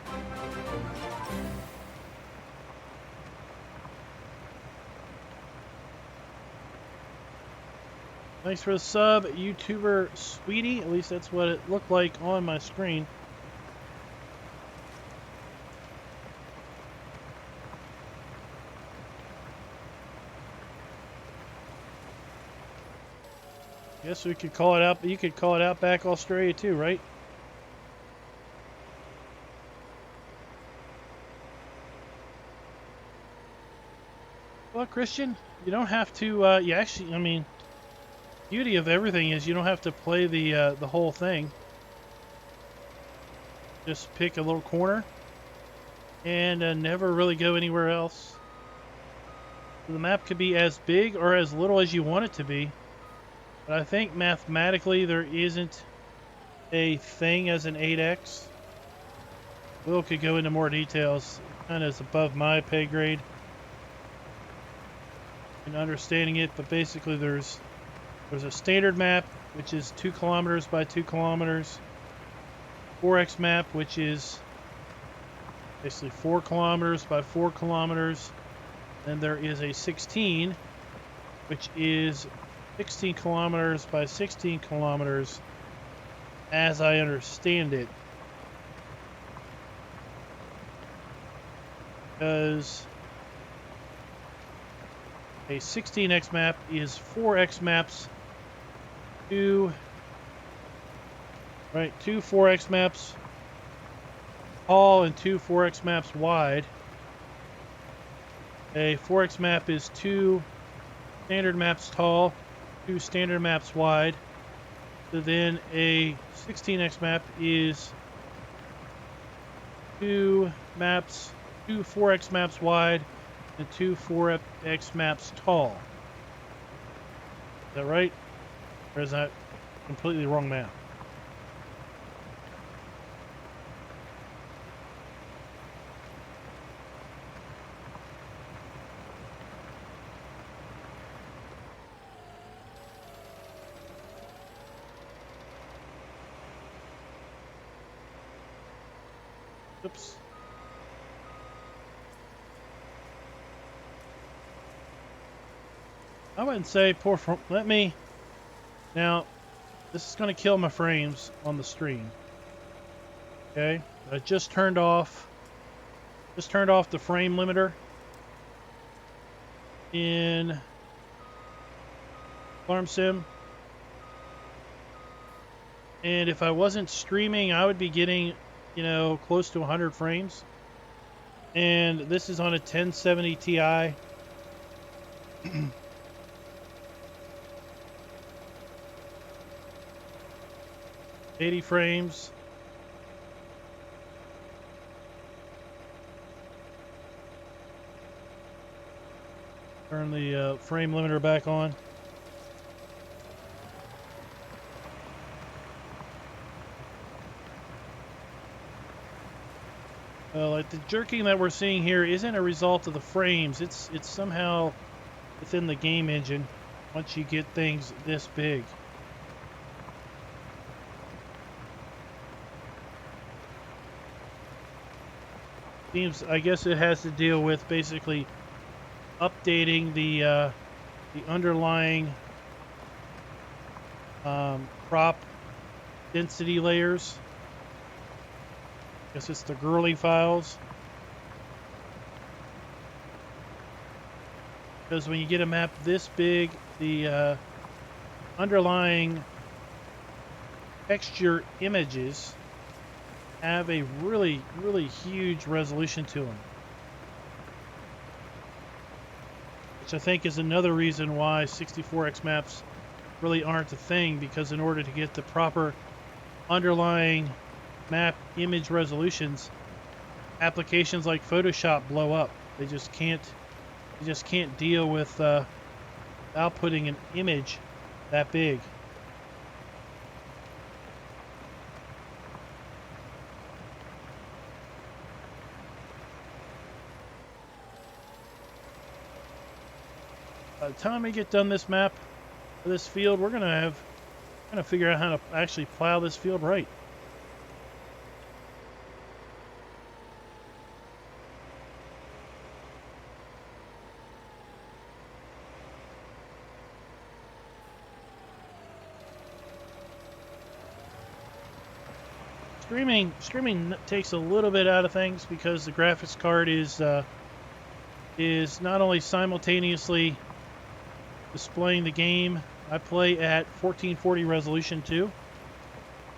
Thanks for the sub, YouTuber Sweetie. At least that's what it looked like on my screen. Guess we could call it out, but you could call it Outback Australia too, right? Well, Christian, you don't have to. You actually, I mean, beauty of everything is you don't have to play the whole thing. Just pick a little corner and never really go anywhere else. The map could be as big or as little as you want it to be. But I think mathematically there isn't a thing as an 8x. Will could go into more details. Kind of is above my pay grade in understanding it, but basically there's a standard map which is 2 kilometers by 2 kilometers. 4x map, which is basically 4 kilometers by 4 kilometers. Then there is a 16, which is 16 kilometers by 16 kilometers, as I understand it. Because a 16x map is 4x maps, two 4x maps tall and 2 4x maps wide. A 4x map is 2 standard maps tall, 2 standard maps wide. So then a 16x map is 2 4x maps wide and 2 4x maps tall. Is that right? Or is that completely wrong map. Oops. I wouldn't say let me, now, this is going to kill my frames on the stream. Okay, I just turned off the frame limiter in Farm Sim. And if I wasn't streaming, I would be getting, you know, close to 100 frames. And this is on a 1070 Ti. 80 frames. Turn the frame limiter back on. Well, like the jerking that we're seeing here isn't a result of the frames. It's somehow within the game engine once you get things this big. Seems, I guess it has to deal with basically updating the underlying crop density layers. I guess it's the girly files. Because when you get a map this big, the underlying texture images have a really, really huge resolution to them. Which I think is another reason why 64x maps really aren't a thing, because in order to get the proper underlying map image resolutions, applications like Photoshop blow up. They just can't deal with outputting an image that big. By the time we get done this map for this field, we're gonna figure out how to actually plow this field right. Streaming takes a little bit out of things because the graphics card is not only simultaneously displaying the game. I play at 1440 resolution too.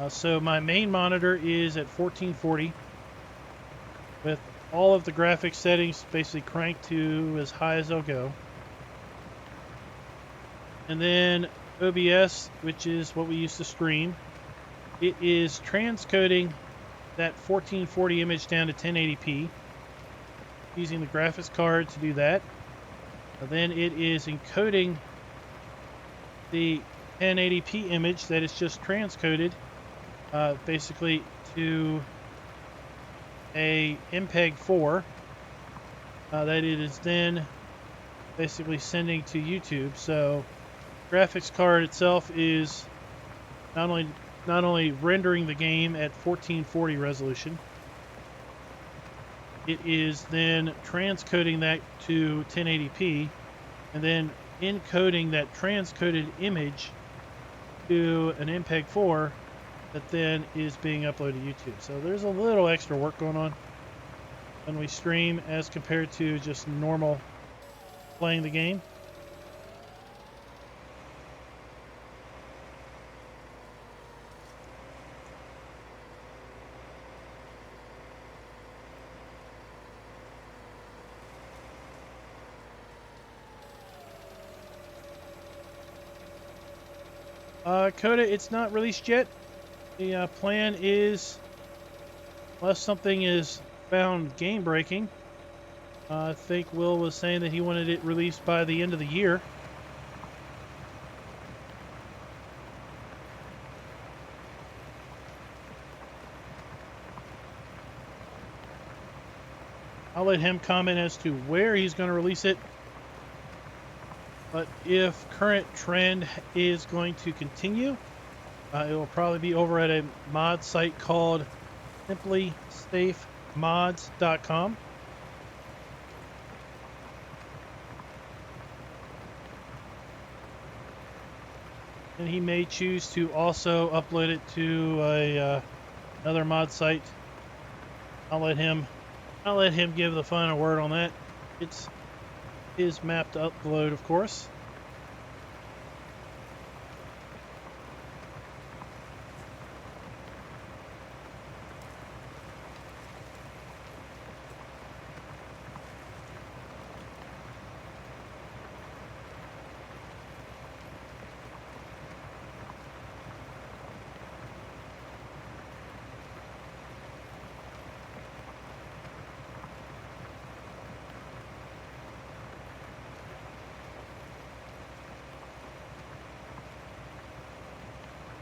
So my main monitor is at 1440 with all of the graphics settings basically cranked to as high as they'll go. And then OBS, which is what we use to stream, it is transcoding that 1440 image down to 1080p using the graphics card to do that. And then it is encoding the 1080p image that is just transcoded basically to a MPEG-4 that it is then basically sending to YouTube. So graphics card itself is not only rendering the game at 1440 resolution, it is then transcoding that to 1080p and then encoding that transcoded image to an MPEG-4 that then is being uploaded to YouTube. So there's a little extra work going on when we stream as compared to just normal playing the game. Coda, it's not released yet. The plan is, unless something is found game-breaking, I think Will was saying that he wanted it released by the end of the year. I'll let him comment as to where he's going to release it. But if current trend is going to continue, it will probably be over at a mod site called simplysafemods.com. And he may choose to also upload it to another mod site. I'll let him give the final word on that. It's his map to upload, of course.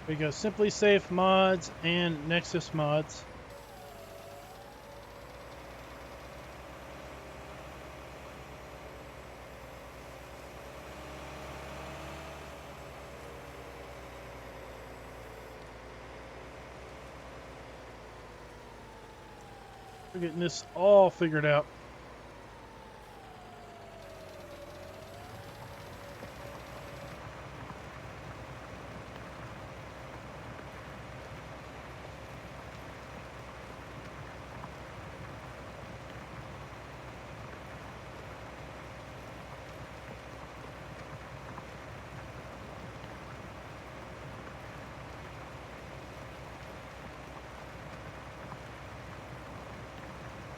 We go Simply Safe Mods and Nexus Mods. We're getting this all figured out.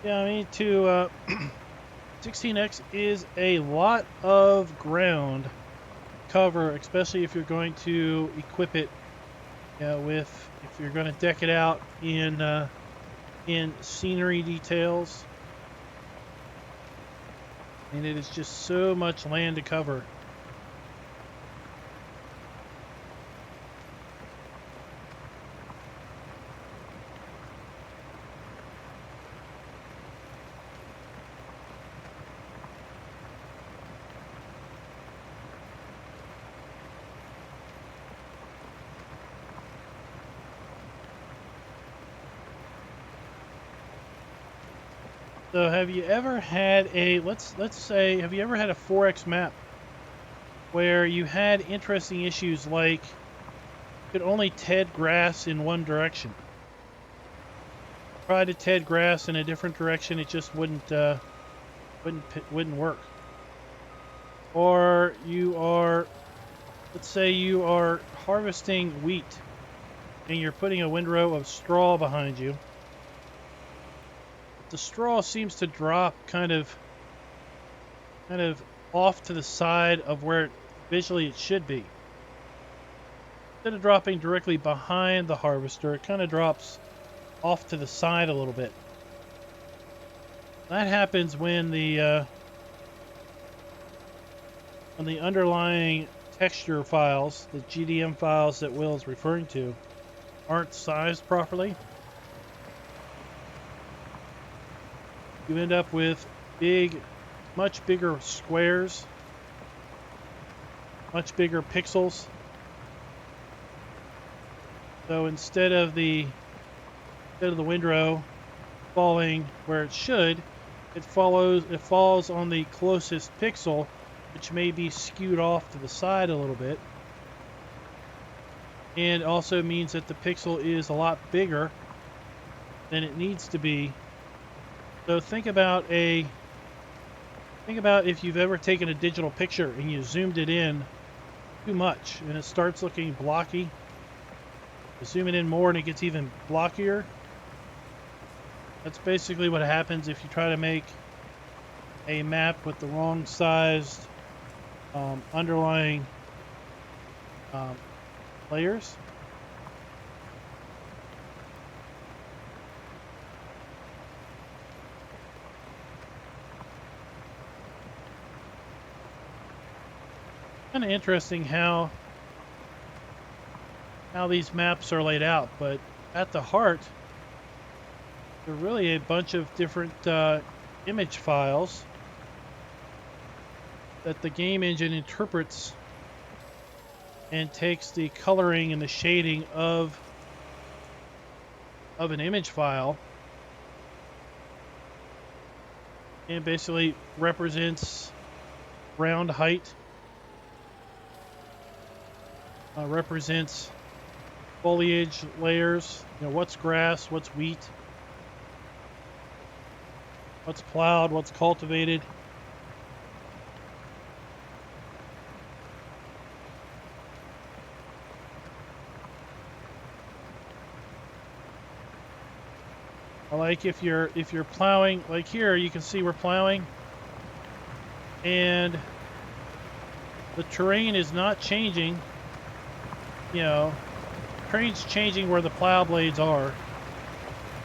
Yeah, I mean, 16x is a lot of ground cover, especially if you're going to equip it if you're going to deck it out in scenery details. And it is just so much land to cover. So have you ever had a, let's say, have you ever had a 4X map where you had interesting issues like you could only ted grass in one direction? Try to ted grass in a different direction, it just wouldn't work. Or you are, let's say you are harvesting wheat and you're putting a windrow of straw behind you. The straw seems to drop kind of off to the side of where visually it should be. Instead of dropping directly behind the harvester, it kind of drops off to the side a little bit. That happens when the underlying texture files, the GDM files that Will is referring to, aren't sized properly. You end up with much bigger squares, much bigger pixels. So instead of the windrow falling where it should, it falls on the closest pixel, which may be skewed off to the side a little bit. And also means that the pixel is a lot bigger than it needs to be. So think about if you've ever taken a digital picture and you zoomed it in too much and it starts looking blocky. You zoom it in more and it gets even blockier. That's basically what happens if you try to make a map with the wrong sized underlying layers. Kind of interesting how these maps are laid out, but at the heart, they're really a bunch of different image files that the game engine interprets and takes the coloring and the shading of an image file and basically represents ground height, represents foliage layers, what's grass, what's wheat, what's plowed, what's cultivated. Like if you're plowing, like here you can see we're plowing and the terrain is not changing. Terrain's changing where the plow blades are,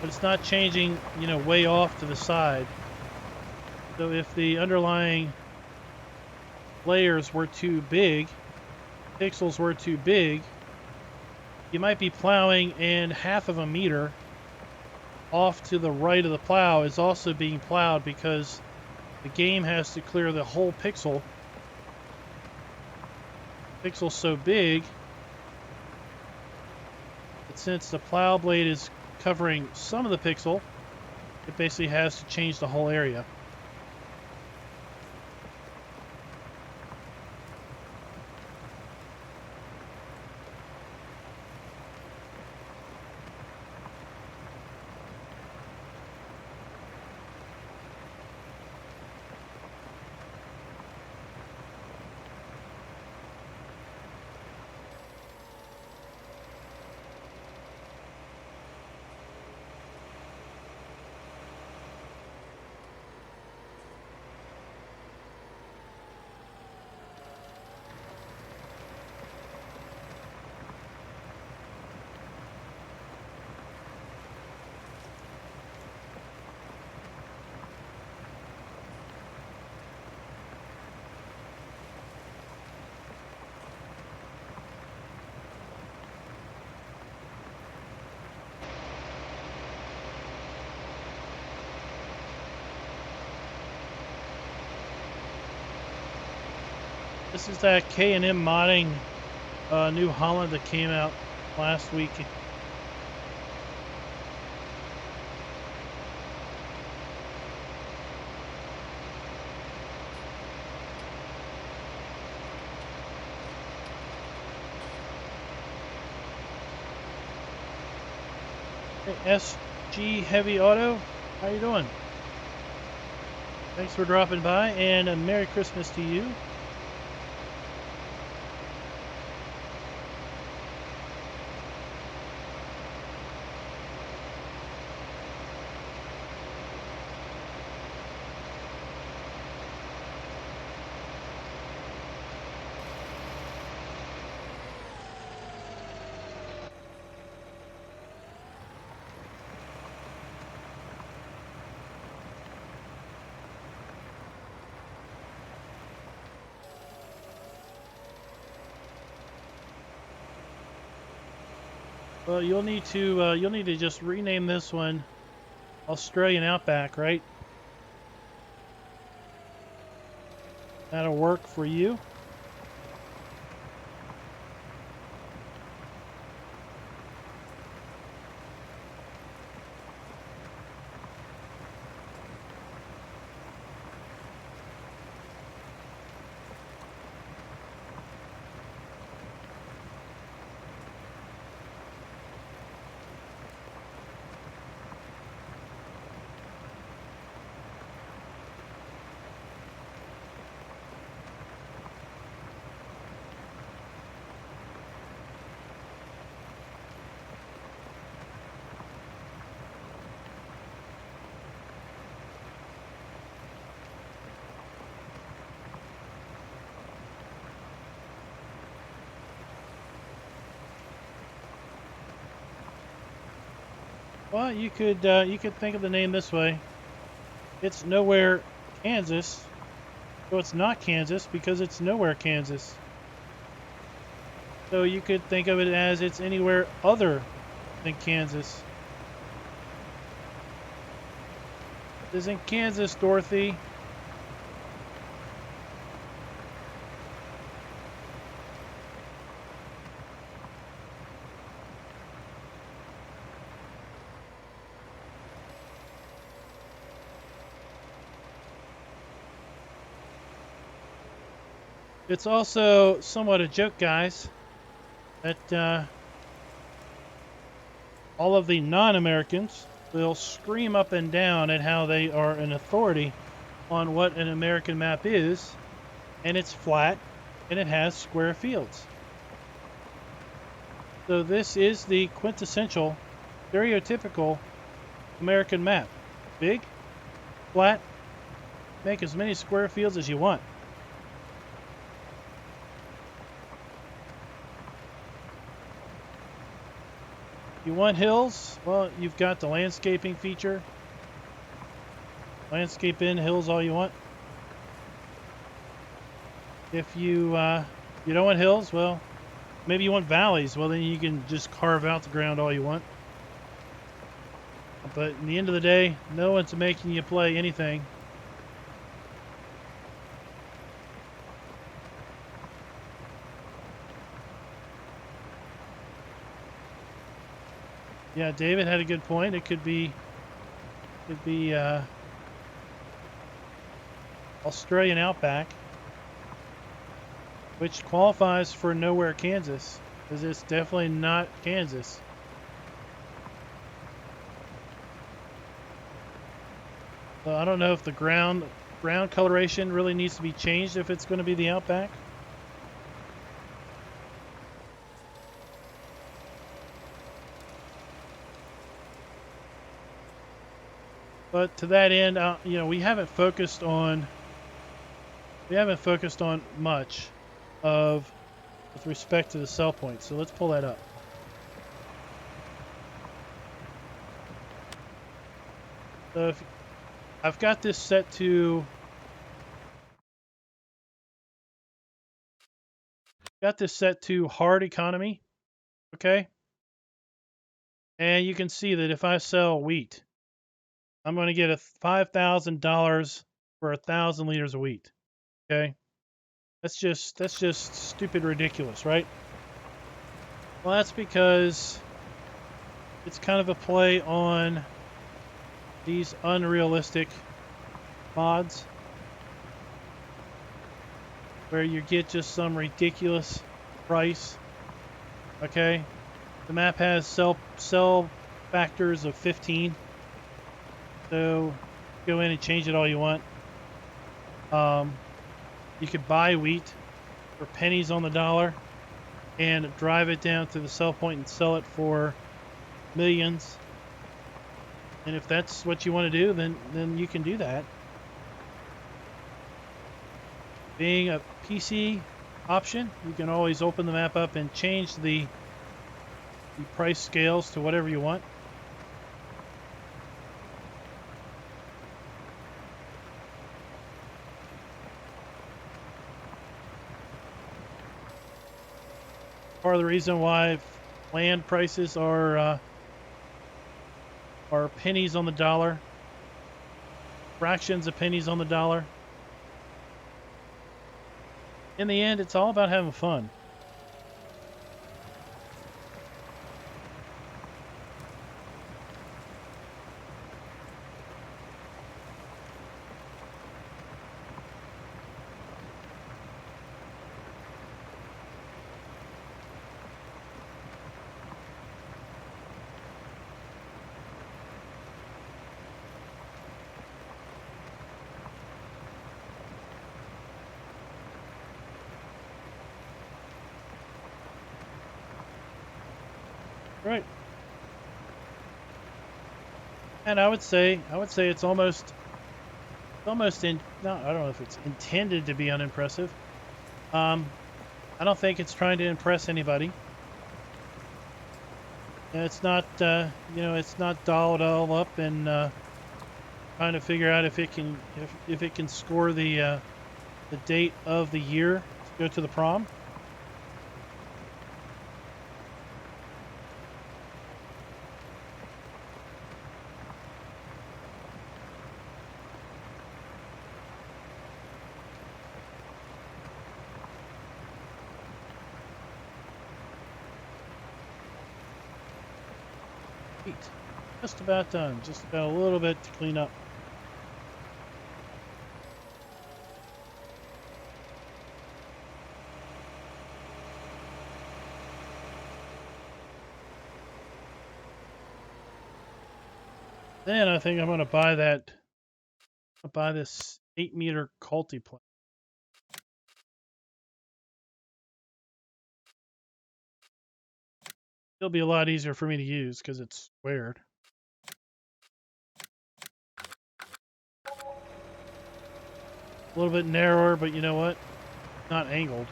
but it's not changing, way off to the side. So if the underlying layers were too big, pixels were too big, you might be plowing and half of a meter off to the right of the plow is also being plowed because the game has to clear the whole pixel. Pixel's so big that since the plow blade is covering some of the pixel, it basically has to change the whole area. This is that K&M modding New Holland that came out last week. Hey, SG Heavy Auto, how you doing? Thanks for dropping by, and a Merry Christmas to you. Well, you'll need to just rename this one Australian Outback, right? That'll work for you. Well, you could think of the name this way. It's NoWhere, Kansas. So it's not Kansas because it's nowhere Kansas. So you could think of it as it's anywhere other than Kansas. is in Kansas, Dorothy. It's also somewhat a joke, guys, that all of the non-Americans will scream up and down at how they are an authority on what an American map is, and it's flat, and it has square fields. So this is the quintessential, stereotypical American map. Big, flat, make as many square fields as you want. You want hills? Well, you've got the landscaping feature. Landscape in hills all you want. If you you don't want hills, well, maybe you want valleys. Well, then you can just carve out the ground all you want. But in the end of the day, no one's making you play anything. Yeah, David had a good point. It could be Australian Outback, which qualifies for NoWhere, Kansas, because it's definitely not Kansas. So I don't know if the ground coloration really needs to be changed if it's going to be the Outback. But to that end, you know, we haven't focused on much of with respect to the sell point. So let's pull that up. So if I've got this set to hard economy, okay? And you can see that if I sell wheat, I'm going to get a $5,000 for 1,000 liters of wheat. Okay, that's just stupid ridiculous, right? Well, that's because it's kind of a play on these unrealistic mods where you get just some ridiculous price. Okay, the map has sell factors of 15. So go in and change it all you want. You could buy wheat for pennies on the dollar and drive it down to the sell point and sell it for millions. And if that's what you want to do, then you can do that. Being a PC option, you can always open the map up and change the price scales to whatever you want. Part of the reason why land prices are pennies on the dollar, fractions of pennies on the dollar. In the end, it's all about having fun. Right. And I would say it's almost in, no, I don't know if it's intended to be unimpressive. I don't think it's trying to impress anybody. And it's not, it's not dolled all up and trying to figure out if it can score the date of the year to go to the prom. Sweet. Just about done. Just about a little bit to clean up. Then I think I'm going to buy that. I'll buy this 8-meter culti plant. It'll be a lot easier for me to use because it's squared. A little bit narrower, but you know what? Not angled.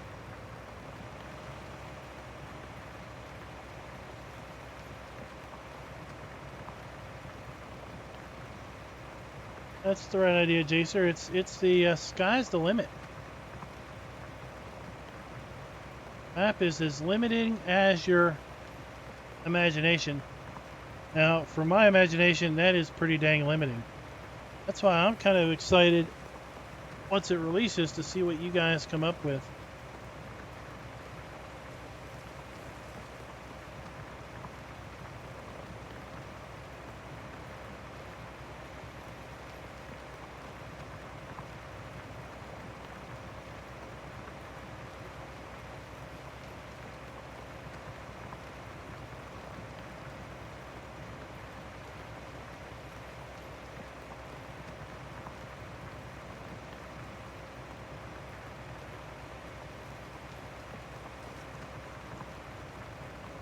That's the right idea, Jacer. It's the sky's the limit. Map is as limiting as your imagination. Now, for my imagination, that is pretty dang limiting. That's why I'm kind of excited once it releases to see what you guys come up with.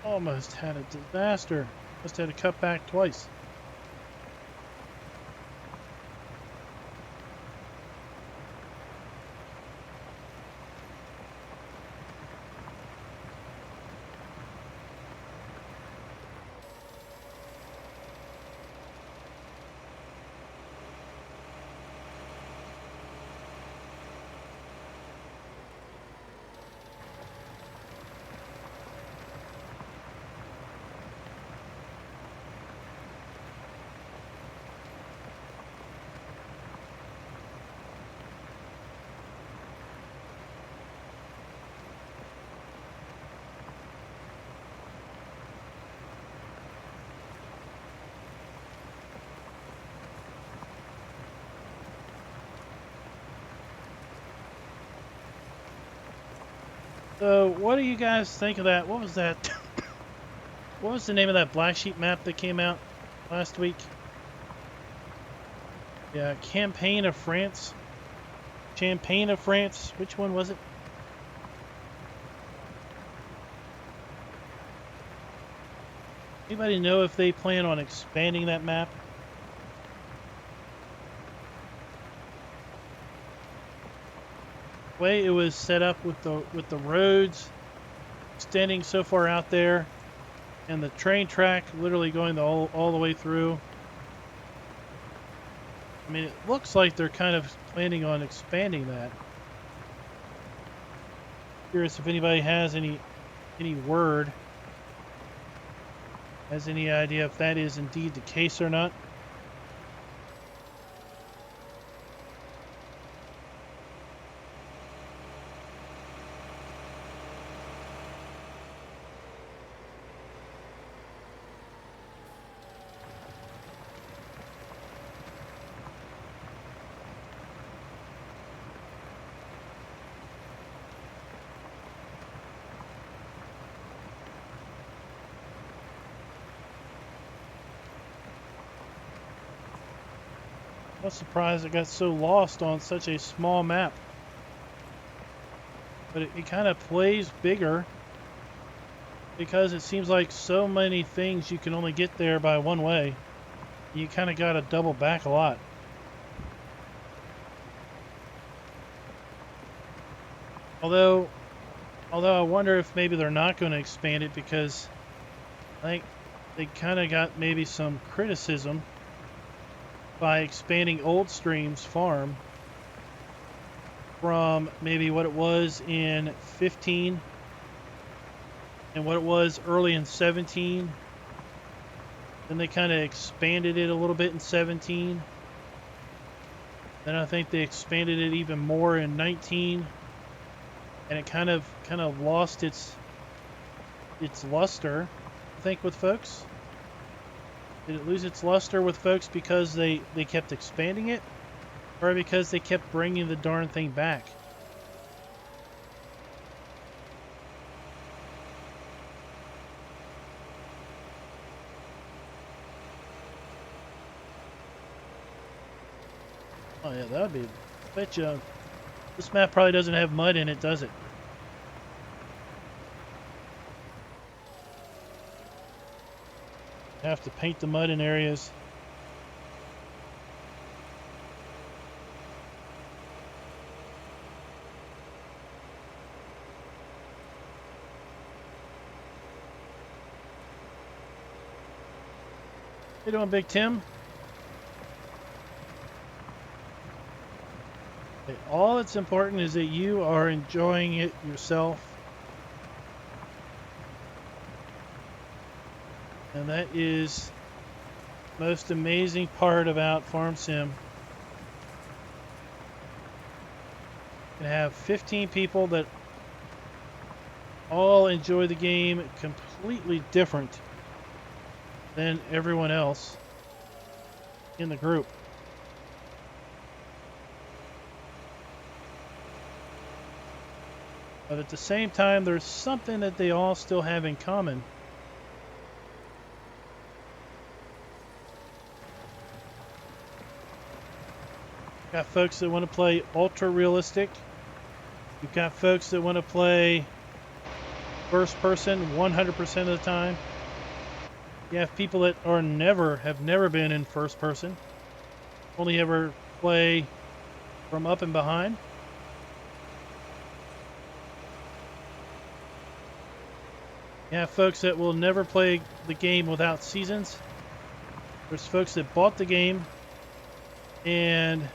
Almost had a disaster. Just had to cut back twice. So, what do you guys think of that? What was that? What was the name of that black sheep map that came out last week? Yeah, Campaign of France. Champagne of France. Which one was it? Anybody know if they plan on expanding that map? The way it was set up with the roads extending so far out there, and the train track literally going all the way through. I mean, it looks like they're kind of planning on expanding that. Curious if anybody has any word, has any idea if that is indeed the case or not. I was surprised it got so lost on such a small map. But it kind of plays bigger because it seems like so many things you can only get there by one way. You kind of got to double back a lot. Although I wonder if maybe they're not going to expand it because I think they kind of got maybe some criticism by expanding Old Stream's farm from maybe what it was in 15 and what it was early in 17. Then they kind of expanded it a little bit in 17. Then I think they expanded it even more in 19. And it kind of lost its luster, I think, with folks. Did it lose its luster with folks because they kept expanding it? Or because they kept bringing the darn thing back? Oh yeah, that would be... Bet you this map probably doesn't have mud in it, does it? Have to paint the mud in areas. How you doing, Big Tim? Okay, all that's important is that you are enjoying it yourself. And that is the most amazing part about Farm Sim. You can have 15 people that all enjoy the game completely different than everyone else in the group. But at the same time, there's something that they all still have in common. Got folks that want to play ultra realistic. You've got folks that want to play first person 100% of the time. You have people that have never been in first person. Only ever play from up and behind. You have folks that will never play the game without seasons. There's folks that bought the game and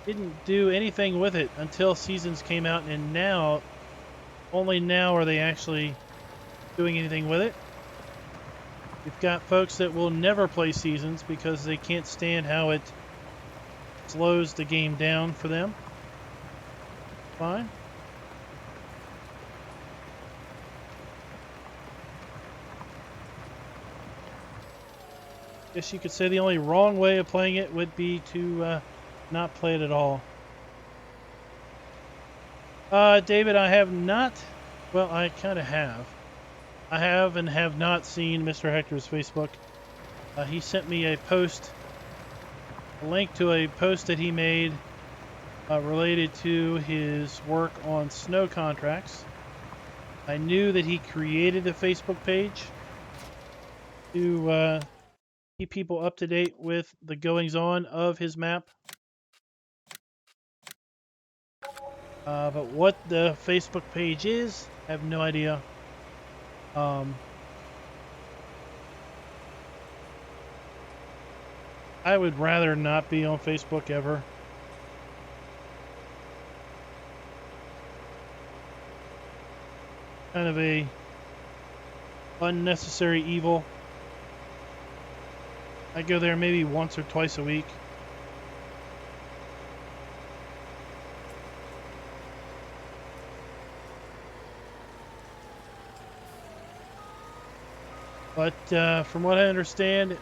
didn't do anything with it until seasons came out, and now, only now are they actually doing anything with it. You've got folks that will never play seasons because they can't stand how it slows the game down for them. Fine. Guess you could say the only wrong way of playing it would be to not play it at all. David, I have not. Well, I kind of have. I have and have not seen Mr. Hector's Facebook. He sent me a post, a link to a post that he made related to his work on snow contracts. I knew that he created a Facebook page to keep people up to date with the goings-on of his map. But what the Facebook page is, I have no idea. I would rather not be on Facebook ever. Kind of a unnecessary evil. I go there maybe once or twice a week. But from what I understand,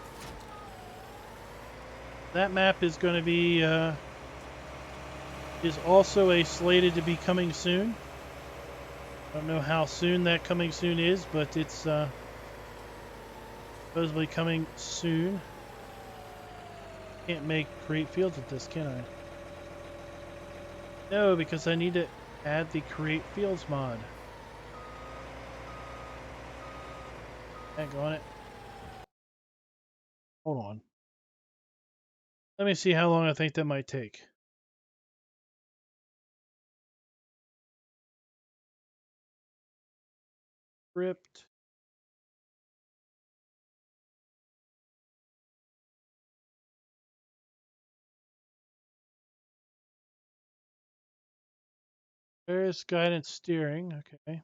that map is going to be is also slated to be coming soon. I don't know how soon that coming soon is, but it's supposedly coming soon. Can't create fields with this, can I? No, because I need to add the create fields mod. Can't go on it. Hold on. Let me see how long I think that might take. Script. There's guidance steering. Okay.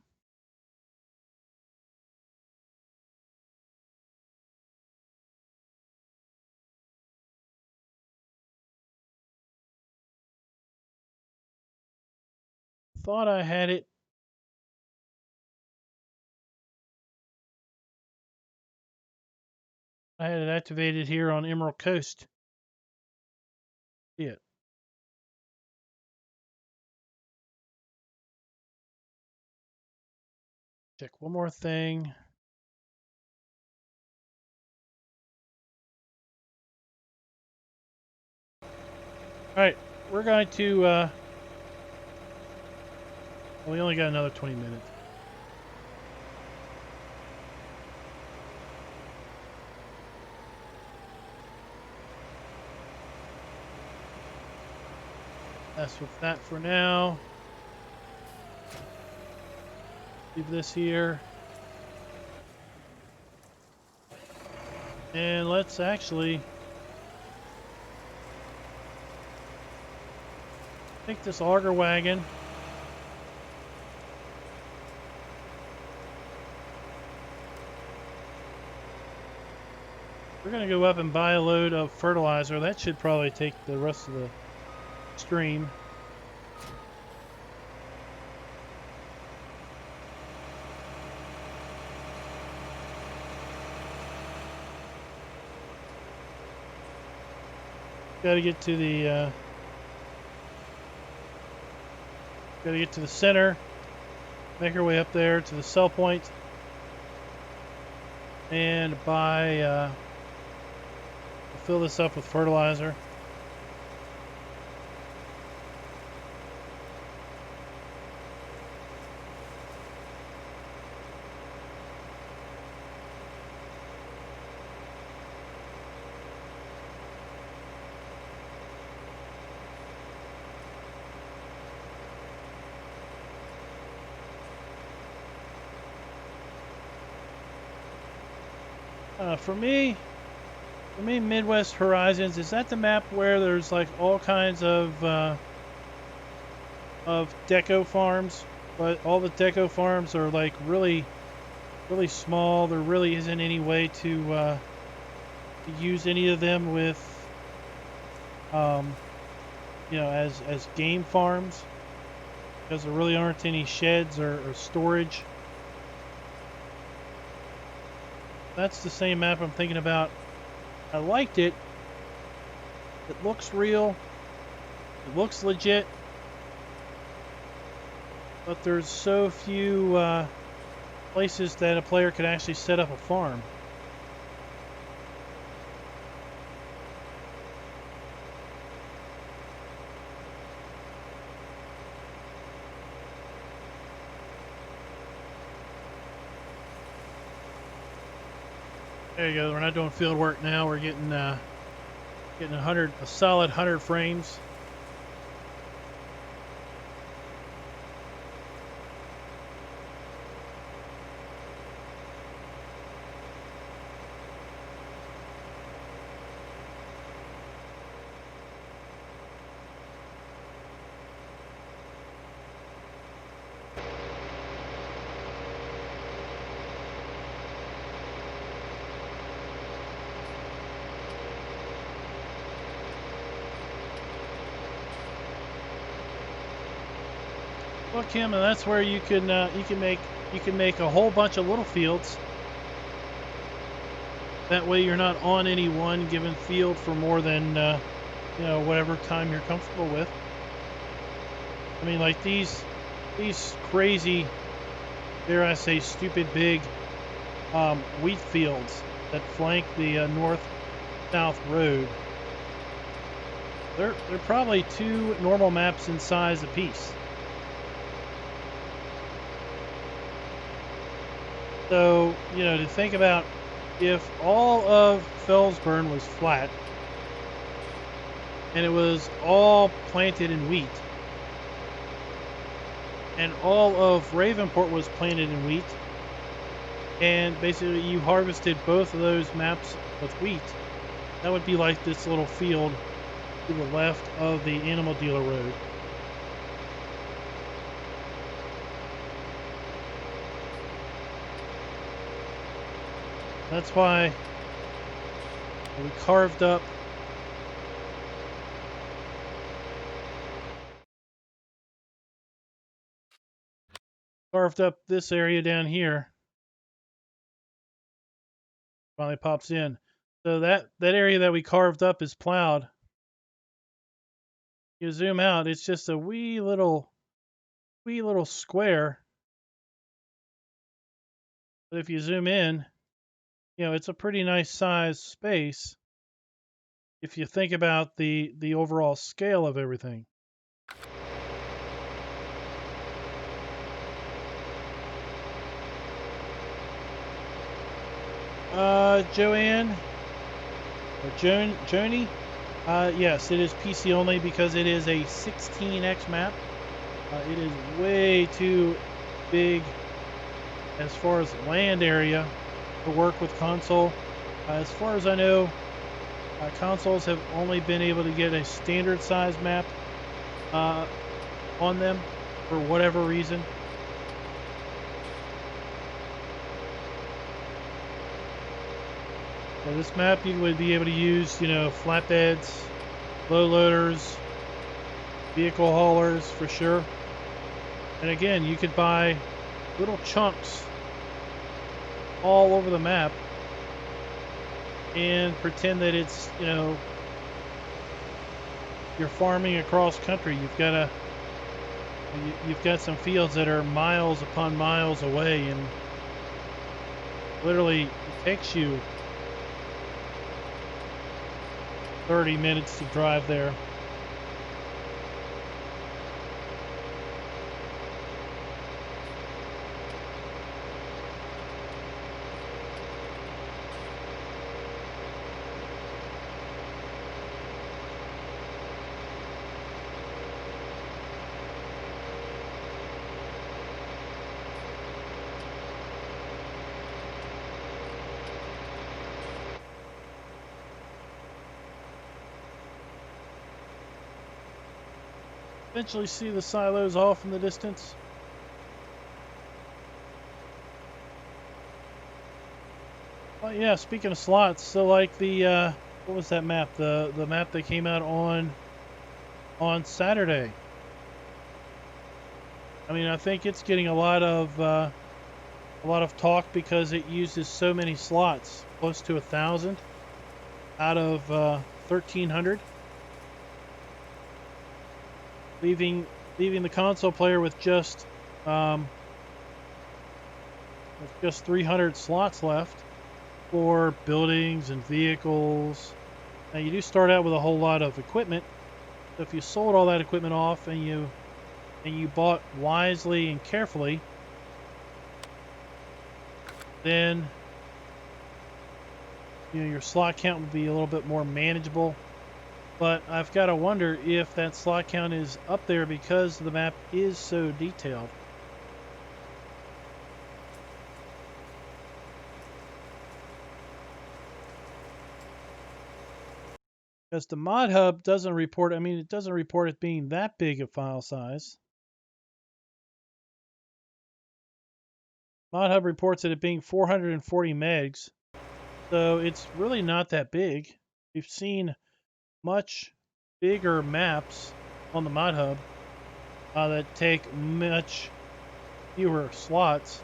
Thought I had it. I had it activated here on Emerald Coast. See it. Check one more thing. All right, we're going to. We only got another 20 minutes. That's with that for now. Leave this here. And let's actually take this auger wagon. We're going to go up and buy a load of fertilizer. That should probably take the rest of the stream. Got to get to the center. Make our way up there to the sell point and buy. Fill this up with fertilizer. For me, Midwest Horizons, is that the map where there's like all kinds of deco farms, but all the deco farms are like really small. There really isn't any way to use any of them with, as game farms, because there really aren't any sheds or storage. That's the same map I'm thinking about. I liked it. It looks real. It looks legit. But there's so few places that a player could actually set up a farm. There you go. We're not doing field work now. We're getting a solid 100 frames. Well, Kim, and that's where you can make a whole bunch of little fields. That way, you're not on any one given field for more than whatever time you're comfortable with. I mean, like these crazy, dare I say, stupid big wheat fields that flank the north-south road. They're probably 2 normal maps in size apiece. So, to think about, if all of Felbrunn was flat and it was all planted in wheat, and all of Ravenport was planted in wheat, and basically you harvested both of those maps with wheat, that would be like this little field to the left of the animal dealer road. That's why we carved up this area down here. Finally pops in. So that area that we carved up is plowed. You zoom out, it's just a wee little square. But if you zoom in, you know, it's a pretty nice size space if you think about the overall scale of everything. Joanne or Joni, yes, it is PC only because it is a 16x map. It is way too big as far as land area to work with console. As far as I know, consoles have only been able to get a standard size map on them for whatever reason. So this map you would be able to use, you know, flatbeds, low loaders, vehicle haulers for sure. And again, you could buy little chunks all over the map and pretend that it's, you know, you're farming across country. You've got some fields that are miles upon miles away, and literally it takes you 30 minutes to drive there. Eventually see the silos off in the distance. Well, yeah, speaking of slots, so like the what was that map? The map that came out on Saturday. I mean, I think it's getting a lot of talk because it uses so many slots, close to 1,000 out of 1,300. Leaving the console player with just 300 slots left for buildings and vehicles. Now you do start out with a whole lot of equipment. So if you sold all that equipment off and you bought wisely and carefully, then you know your slot count would be a little bit more manageable. But I've got to wonder if that slot count is up there because the map is so detailed. Because the mod hub doesn't report, I mean, it doesn't report it being that big a file size. Mod hub reports it being 440 megs. So it's really not that big. We've seen much bigger maps on the mod hub that take much fewer slots.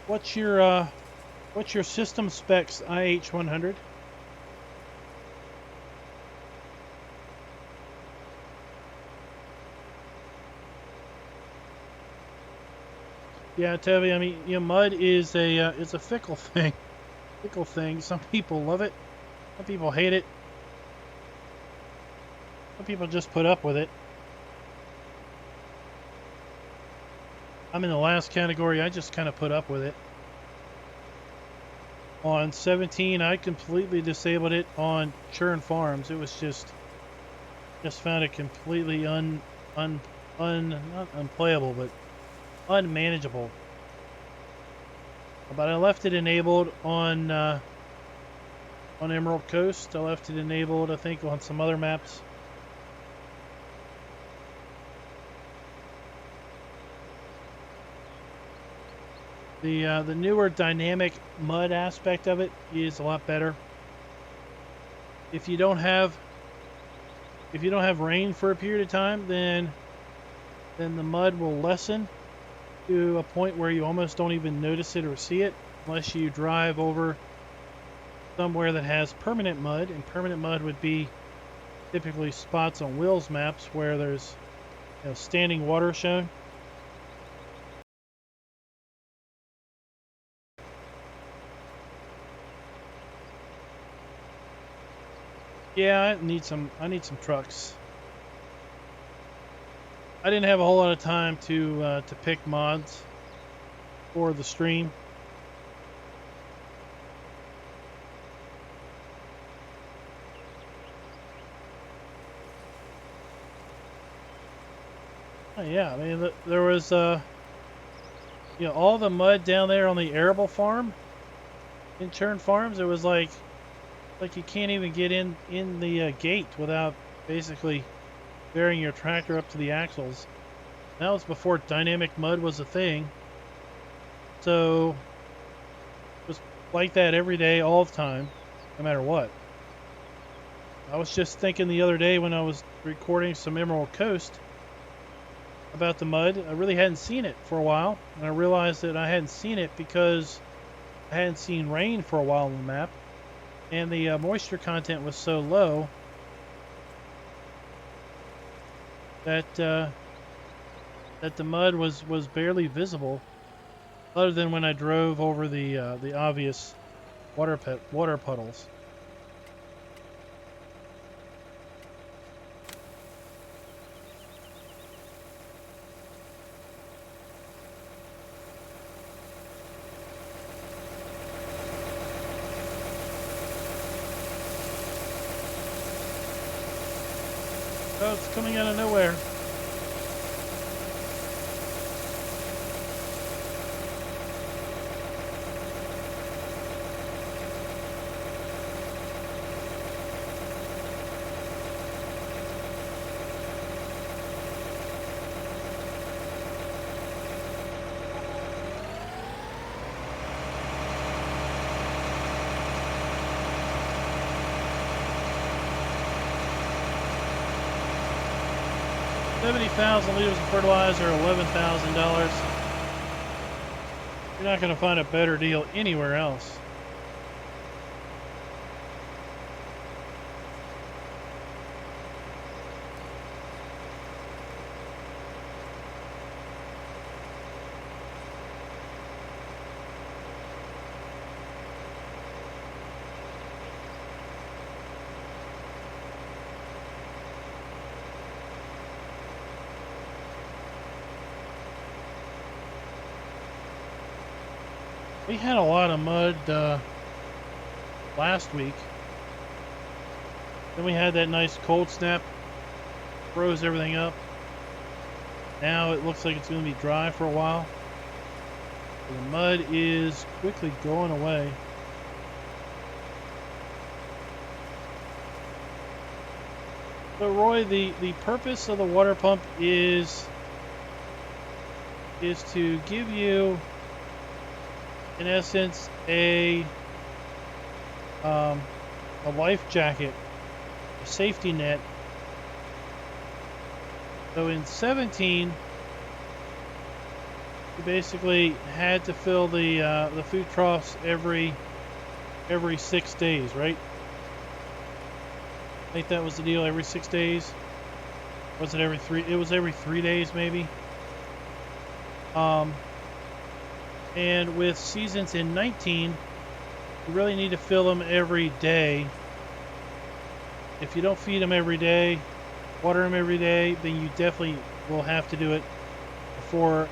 What's your system specs, IH100? Yeah, Toby. I mean, you know, mud is it's a fickle thing. Fickle thing. Some people love it. Some people hate it. Some people just put up with it. I'm in the last category. I just kind of put up with it. On 17, I completely disabled it on Churn Farms. It was just found it completely not unplayable, but unmanageable. But I left it enabled on Emerald Coast. I left it enabled, I think, on some other maps. The newer dynamic mud aspect of it is a lot better. If you don't have rain for a period of time, then the mud will lessen to a point where you almost don't even notice it or see it unless you drive over somewhere that has permanent mud, and permanent mud would be typically spots on Will's maps where there's standing water shown. Yeah, I need some trucks. I didn't have a whole lot of time to pick mods for the stream. Oh, yeah, I mean, there was all the mud down there on the arable farm, in Churn Farms. It was like you can't even get in the gate without basically bearing your tractor up to the axles. That was before dynamic mud was a thing. So it was like that every day, all the time, no matter what. I was just thinking the other day when I was recording some Emerald Coast about the mud. I really hadn't seen it for a while, and I realized that I hadn't seen it because I hadn't seen rain for a while on the map, and the moisture content was so low that the mud was barely visible, other than when I drove over the obvious water puddles. Oh, it's coming out of nowhere. $70,000 liters of fertilizer, $11,000. You're not going to find a better deal anywhere else. We had a lot of mud last week. Then we had that nice cold snap, froze everything up. Now it looks like it's going to be dry for a while. The mud is quickly going away. So Roy, the purpose of the water pump is to give you, in essence, a life jacket, a safety net. So in 17, you basically had to fill the food troughs every 6 days, right? I think that was the deal. Every 6 days. Was it every 3? It was every 3 days, maybe. And with seasons in 19, you really need to fill them every day. If you don't feed them every day, water them every day, then you definitely will have to do it before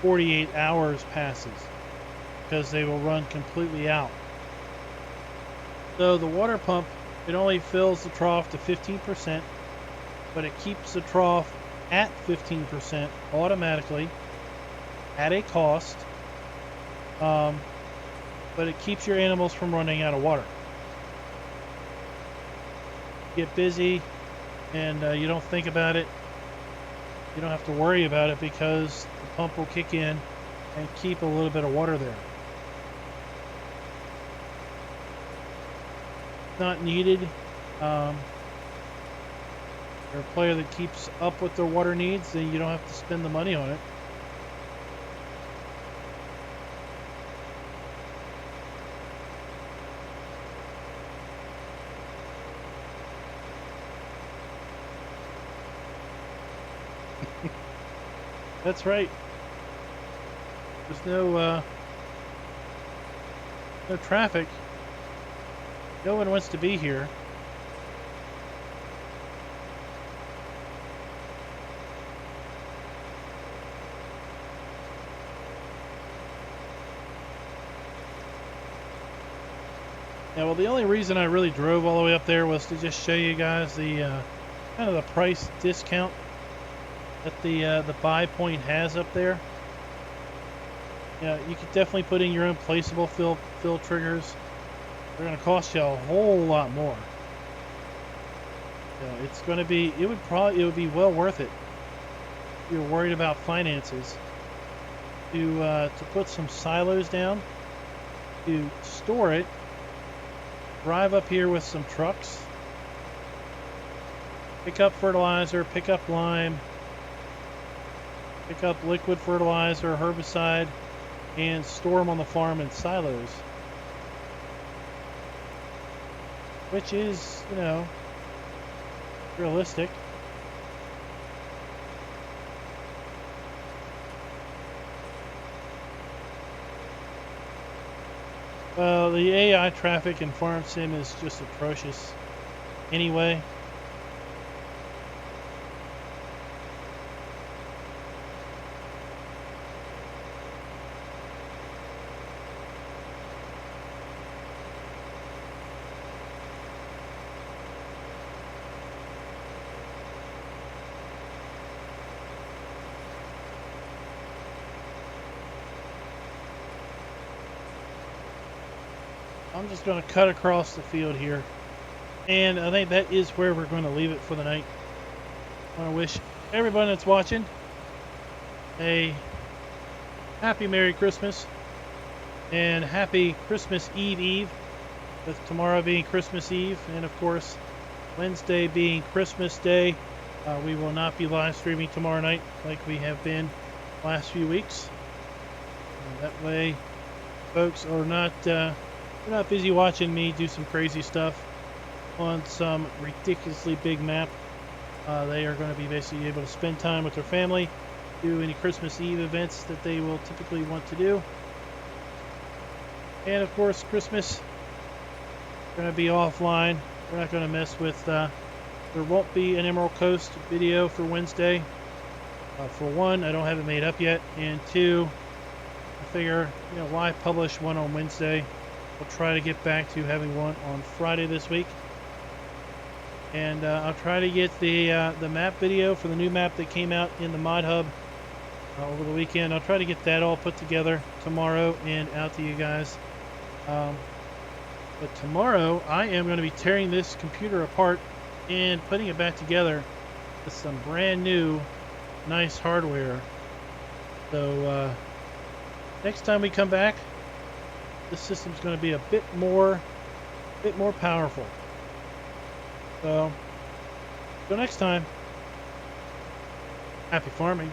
48 hours passes, because they will run completely out. So the water pump, it only fills the trough to 15%, but it keeps the trough at 15% automatically at a cost. But it keeps your animals from running out of water. Get busy and you don't think about it. You don't have to worry about it because the pump will kick in and keep a little bit of water there. Not needed. You're a player that keeps up with their water needs, then you don't have to spend the money on it. That's right. There's no traffic. No one wants to be here. Yeah, well, the only reason I really drove all the way up there was to just show you guys the kind of the price discount that the buy point has up there. Yeah, you could definitely put in your own placeable fill triggers. They're going to cost you a whole lot more. Yeah, it's going to be. It would be well worth it if you're worried about finances to put some silos down, to store it, drive up here with some trucks, pick up fertilizer, pick up lime, pick up liquid fertilizer, herbicide, and store them on the farm in silos. Which is, you know, realistic. Well, the AI traffic in Farm Sim is just atrocious anyway. I'm just going to cut across the field here, and I think that is where we're going to leave it for the night. I want to wish everyone that's watching a happy Merry Christmas and happy Christmas Eve, with tomorrow being Christmas Eve, and of course Wednesday being Christmas Day. We will not be live streaming tomorrow night like we have been last few weeks. That way folks are not you're not busy watching me do some crazy stuff on some ridiculously big map. They are going to be basically able to spend time with their family, do any Christmas Eve events that they will typically want to do. And of course, Christmas, going to be offline. We're not going to mess with, there won't be an Emerald Coast video for Wednesday. For one, I don't have it made up yet. And two, I figure, you know, why publish one on Wednesday? We'll try to get back to having one on Friday this week. And I'll try to get the map video for the new map that came out in the Mod Hub over the weekend. I'll try to get that all put together tomorrow and out to you guys. But tomorrow I am going to be tearing this computer apart and putting it back together with some brand new nice hardware. So next time we come back, this system's going to be a bit more powerful. So, till next time, happy farming.